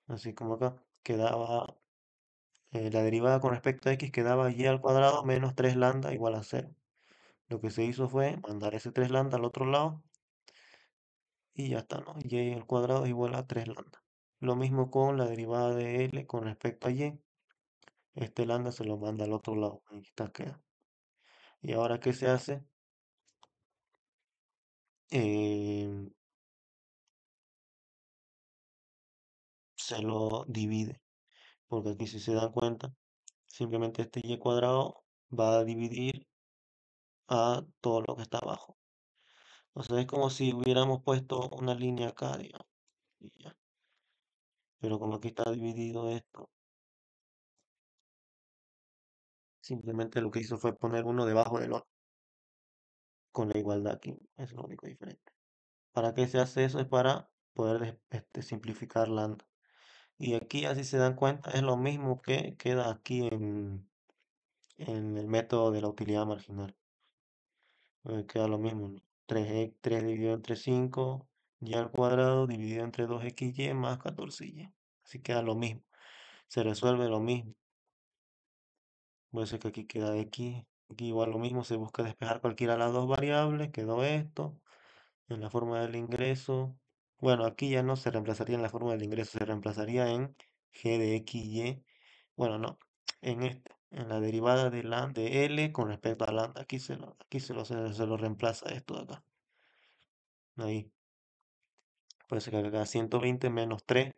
Así como acá quedaba la derivada con respecto a x quedaba y al cuadrado menos 3 lambda igual a 0. Lo que se hizo fue mandar ese 3 lambda al otro lado y ya está, ¿no? Y al cuadrado es igual a 3 lambda. Lo mismo con la derivada de l con respecto a y. Este lambda se lo manda al otro lado. Ahí está, queda. ¿Y ahora qué se hace? Eh, Se lo divide, porque aquí si se dan cuenta, simplemente este y cuadrado va a dividir a todo lo que está abajo. O sea, es como si hubiéramos puesto una línea acá, digamos, y ya. Pero como aquí está dividido esto, simplemente lo que hizo fue poner uno debajo del otro, con la igualdad aquí, es lo único diferente. ¿Para qué se hace eso? Es para poder simplificar lambda. Y aquí, así se dan cuenta, es lo mismo que queda aquí en el método de la utilidad marginal. Queda lo mismo, ¿no? 3 dividido entre 5 y al cuadrado dividido entre 2xy más 14y. Así queda lo mismo. Se resuelve lo mismo. Voy a decir que aquí queda x. Aquí igual lo mismo. Se busca despejar cualquiera de las dos variables. Quedó esto. En la forma del ingreso. Bueno, aquí ya no se reemplazaría en la forma del ingreso. Se reemplazaría en g de xy. Bueno, no. En este. En la derivada de L con respecto a lambda. Aquí se lo reemplaza esto de acá. Ahí. Puede ser que acá 120 menos 3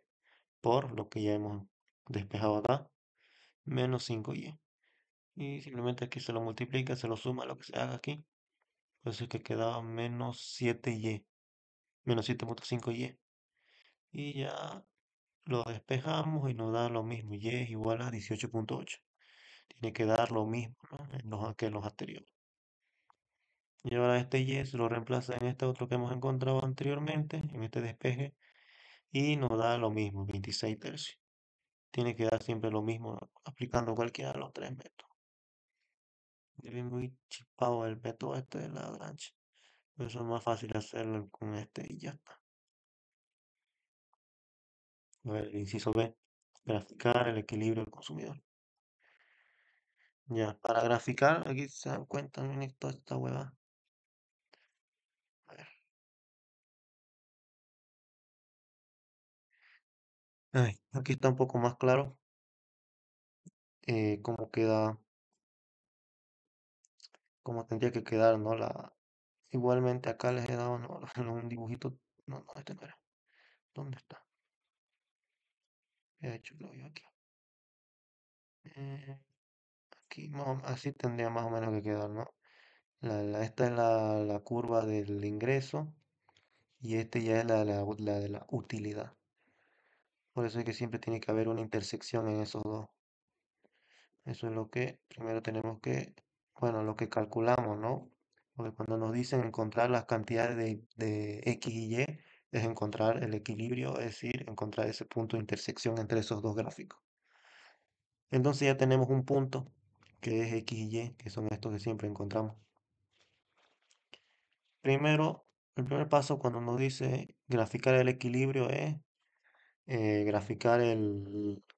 por lo que ya hemos despejado acá, menos 5y. Y simplemente aquí se lo multiplica, se lo suma lo que se haga aquí. Puede ser que queda menos 7y, menos 7,5y. Y ya lo despejamos y nos da lo mismo. Y es igual a 18,8. Tiene que dar lo mismo, ¿no? Que en los anteriores. Y ahora este y se lo reemplaza en este otro que hemos encontrado anteriormente, en este despeje, y nos da lo mismo, 26 tercios. Tiene que dar siempre lo mismo aplicando cualquiera de los tres métodos. Es muy chipado el método este de la Lagrange. Por eso es más fácil hacerlo con este y ya está. A ver, el inciso B. Graficar el equilibrio del consumidor. Ya, para graficar, aquí se dan cuenta, miren toda esta hueva. A ver, Ay, aquí está un poco más claro cómo queda, cómo tendría que quedar, ¿no? Igualmente acá les he dado, ¿no? Un dibujito. No, no, este no era. ¿Dónde está? He hecho lo yo aquí. Eh, Aquí así tendría más o menos que quedar, ¿no? Esta es la curva del ingreso y este ya es la de la utilidad. Por eso es que siempre tiene que haber una intersección en esos dos. Eso es lo que primero tenemos que, bueno, lo que calculamos, ¿no? Porque cuando nos dicen encontrar las cantidades de X y Y, es encontrar el equilibrio, es decir, encontrar ese punto de intersección entre esos dos gráficos. Entonces ya tenemos un punto que es X y Y, que son estos que siempre encontramos. Primero, el primer paso cuando nos dice graficar el equilibrio es graficar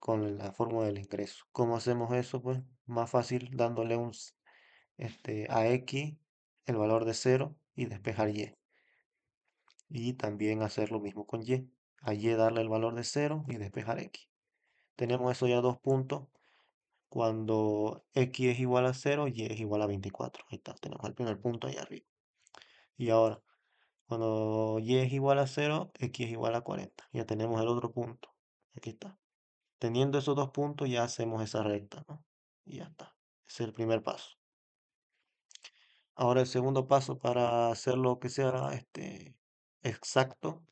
con la fórmula del ingreso. ¿Cómo hacemos eso? Pues más fácil dándole a X el valor de cero y despejar Y. Y también hacer lo mismo con Y. A Y darle el valor de cero y despejar X. Tenemos eso ya dos puntos. Cuando X es igual a cero, Y es igual a 24. Ahí está, tenemos el primer punto ahí arriba. Y ahora, cuando Y es igual a cero, X es igual a 40. Ya tenemos el otro punto. Aquí está. Teniendo esos dos puntos ya hacemos esa recta, ¿no? Y ya está. Ese es el primer paso. Ahora el segundo paso para hacer lo que sea exacto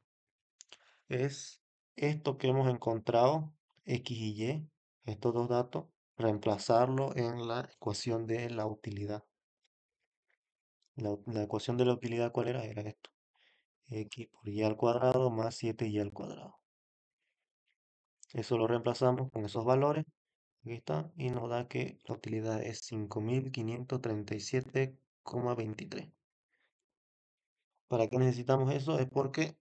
es esto que hemos encontrado, X y Y, estos dos datos, reemplazarlo en la ecuación de la utilidad. La ecuación de la utilidad, ¿cuál era? Era esto. X por Y al cuadrado más 7Y al cuadrado. Eso lo reemplazamos con esos valores. Aquí está. Y nos da que la utilidad es 5537,23. ¿Para qué necesitamos eso? Es porque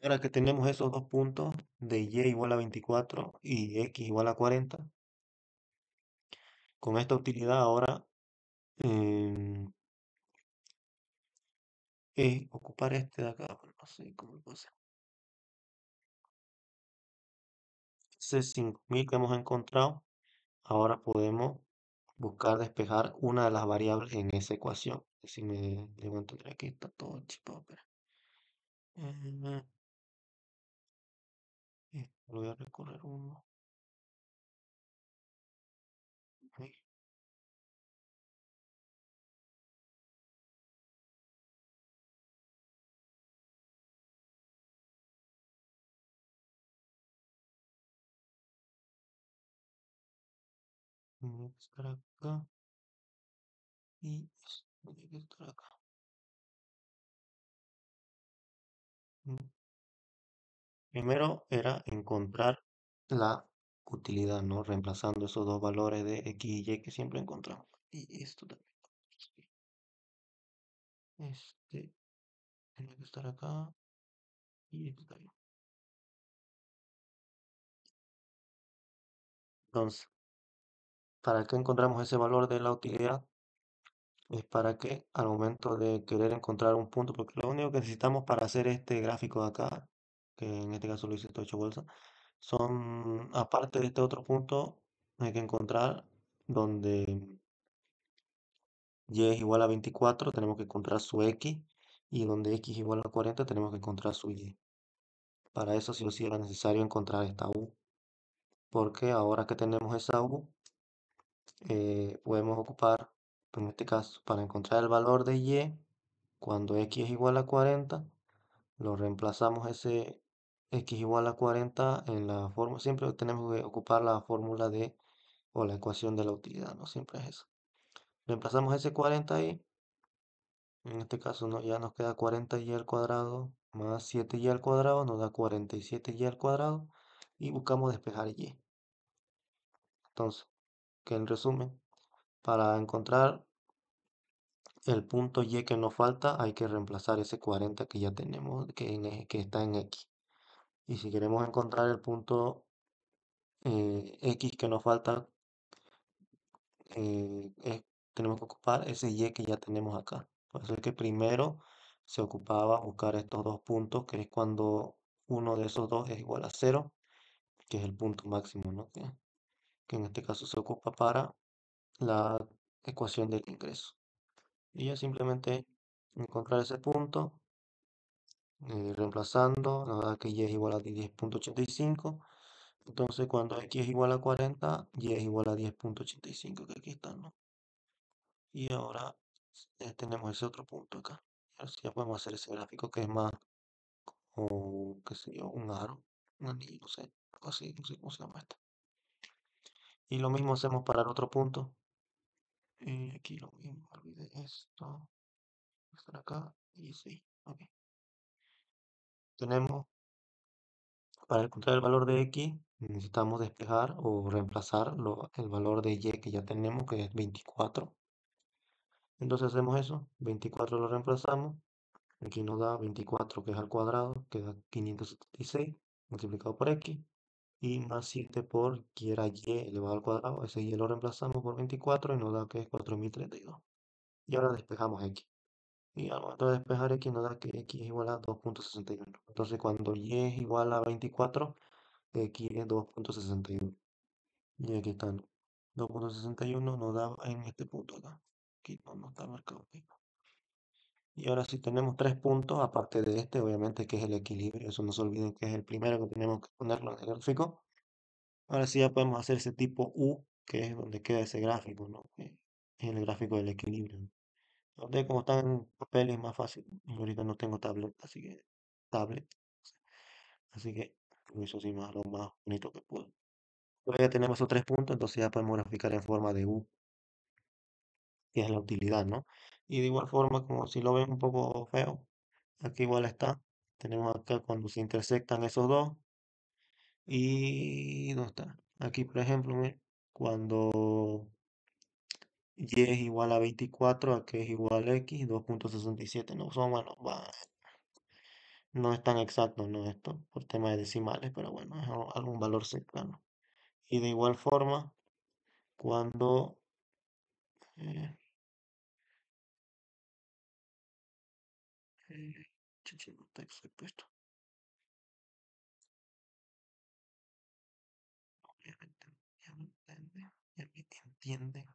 ahora que tenemos esos dos puntos de Y igual a 24 y X igual a 40, con esta utilidad ahora em, es ocupar este de acá, pero no sé cómo lo puedo hacer. Ese 5000 que hemos encontrado, ahora podemos buscar despejar una de las variables en esa ecuación. Si me debo entender, aquí está todo chipado, pero lo voy a recorrer uno. Ahí, tiene que estar acá y esto tiene que estar acá. Mm. Primero era encontrar la utilidad, ¿no? Reemplazando esos dos valores de X y Y que siempre encontramos. Y esto también. Este tiene que estar acá y este también. Entonces, ¿para qué encontramos ese valor de la utilidad? Es para que al momento de querer encontrar un punto, porque lo único que necesitamos para hacer este gráfico de acá, que en este caso lo hice todo hecho bolsa, son, aparte de este otro punto, hay que encontrar donde Y es igual a 24, tenemos que encontrar su X, y donde X es igual a 40, tenemos que encontrar su Y. Para eso sí o sí era necesario encontrar esta U, porque ahora que tenemos esa U, podemos ocupar, en este caso, para encontrar el valor de Y, cuando X es igual a 40, lo reemplazamos ese X igual a 40 en la fórmula, siempre tenemos que ocupar la fórmula o la ecuación de la utilidad, no siempre es eso. Reemplazamos ese 40 ahí. En este caso ya nos queda 40y al cuadrado más 7y al cuadrado, nos da 47y al cuadrado y buscamos despejar y. Entonces, que en resumen, para encontrar el punto y que nos falta, hay que reemplazar ese 40 que ya tenemos, que está en x. Y si queremos encontrar el punto x que nos falta, tenemos que ocupar ese y que ya tenemos acá. Por eso es que primero se ocupaba buscar estos dos puntos, que es cuando uno de esos dos es igual a cero que es el punto máximo, ¿no? Que en este caso se ocupa para la ecuación del ingreso. Y ya simplemente encontrar ese punto, reemplazando, nos da que y es igual a 10,85. Entonces cuando x es igual a 40, y es igual a 10,85, que aquí está, ¿no? Y ahora tenemos ese otro punto acá. Ahora sí ya podemos hacer ese gráfico que es más, o qué sé yo, un aro, un anillo, no sé, algo así, no sé cómo se llama esto. Y lo mismo hacemos para el otro punto. Aquí lo mismo, olvidé esto. Estar acá y sí, ok. Tenemos, para encontrar el valor de x, necesitamos despejar o reemplazar el valor de y que ya tenemos, que es 24. Entonces hacemos eso, 24 lo reemplazamos, aquí nos da 24 que es al cuadrado, que da 576 multiplicado por x, y más 7 por que era y elevado al cuadrado, ese y lo reemplazamos por 24 y nos da que es 4032. Y ahora despejamos x. Y al momento de despejar x nos da que x es igual a 2,61. Entonces cuando y es igual a 24, x es 2,61. Y aquí están 2,61 nos da en este punto acá. Aquí no está marcado. Ok. Y ahora sí tenemos tres puntos, aparte de este, obviamente, que es el equilibrio. Eso no se olviden que es el primero que tenemos que ponerlo en el gráfico. Ahora sí ya podemos hacer ese tipo U, que es donde queda ese gráfico, ¿no? Que es el gráfico del equilibrio. Donde como están en papel es más fácil. Y ahorita no tengo tablet, tablet. Así que lo hizo así más, lo más bonito que puedo. Luego ya tenemos esos tres puntos, entonces ya podemos graficar en forma de U, que es la utilidad, ¿no? Y de igual forma, como si lo ven un poco feo, aquí igual está. Tenemos acá cuando se intersectan esos dos. Y ¿dónde está? Aquí, por ejemplo, cuando y es igual a 24, a que es igual a x, 2,67. No son, bueno, no es tan exacto, no esto, por tema de decimales, pero bueno, es algún valor cercano. Y de igual forma, cuando eh, chichi, no está exacto esto, ya me entiende, ya me entiende.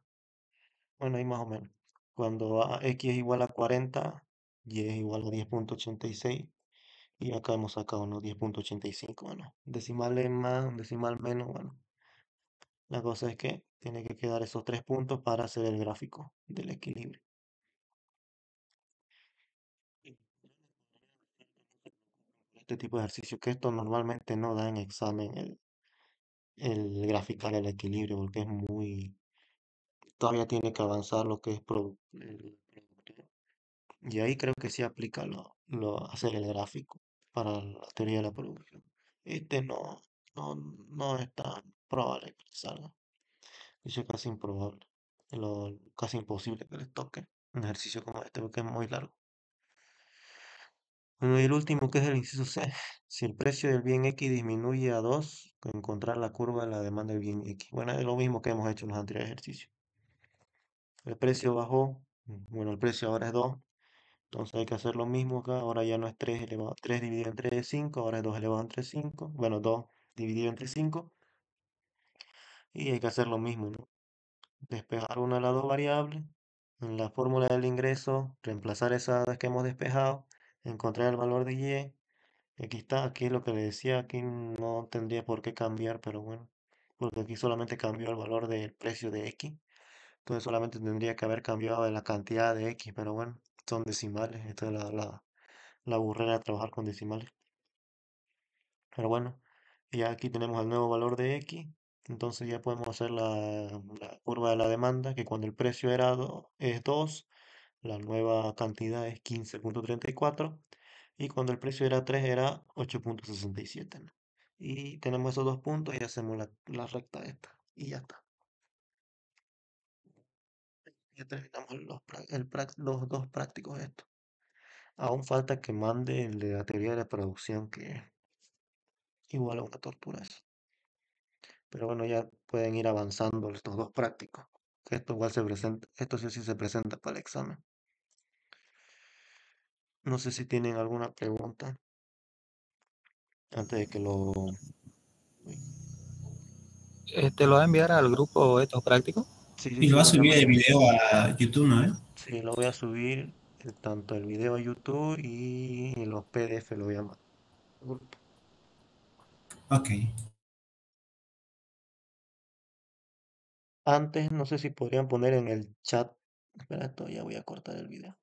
Bueno, ahí más o menos. Cuando x es igual a 40, y es igual a 10,86. Y acá hemos sacado unos 10,85. Bueno, decimales más, un decimal menos. Bueno, la cosa es que tiene que quedar esos tres puntos para hacer el gráfico del equilibrio. Y este tipo de ejercicio que esto normalmente no da en examen el graficar el equilibrio porque es muy, todavía tiene que avanzar lo que es el producto. Y ahí creo que sí aplica hacer el gráfico para la teoría de la producción. Este no es tan probable que salga. Eso es casi improbable. Casi imposible que les toque un ejercicio como este porque es muy largo. Bueno, y el último que es el inciso C. Si el precio del bien X disminuye a 2, encontrar la curva de la demanda del bien X. Bueno, es lo mismo que hemos hecho en los anteriores ejercicios. El precio bajó, bueno, el precio ahora es 2, entonces hay que hacer lo mismo acá. Ahora ya no es 3 elevado, 3 dividido entre 5, ahora es 2 elevado entre 5. Bueno, 2 dividido entre 5. Y hay que hacer lo mismo, ¿no? Despejar una de las dos variables. En la fórmula del ingreso, reemplazar esas que hemos despejado, encontrar el valor de y. Aquí está, aquí es lo que le decía, aquí no tendría por qué cambiar, pero bueno, porque aquí solamente cambió el valor del precio de x, entonces solamente tendría que haber cambiado de la cantidad de x, pero bueno, son decimales, esta es la burrera de trabajar con decimales. Pero bueno, ya aquí tenemos el nuevo valor de x, entonces ya podemos hacer la curva de la demanda, que cuando el precio es 2, la nueva cantidad es 15,34 y cuando el precio era 3 era 8,67, ¿no? Y tenemos esos dos puntos y hacemos la recta esta y ya está. Ya terminamos los dos prácticos estos. Aún falta que mande el de la teoría de la producción, que es igual a una tortura eso. Pero bueno, ya pueden ir avanzando estos dos prácticos. Que esto igual se presenta, esto sí o sí se presenta para el examen. No sé si tienen alguna pregunta antes de que lo... uy. Te lo voy a enviar al grupo estos prácticos. Sí, sí, Y lo sí, vas a subir el mándamelo. video a YouTube, ¿no? Sí, lo voy a subir tanto el video a YouTube y los PDF lo voy a mandar al grupo. Ok. Antes, no sé si podrían poner en el chat. Espera, esto ya voy a cortar el video.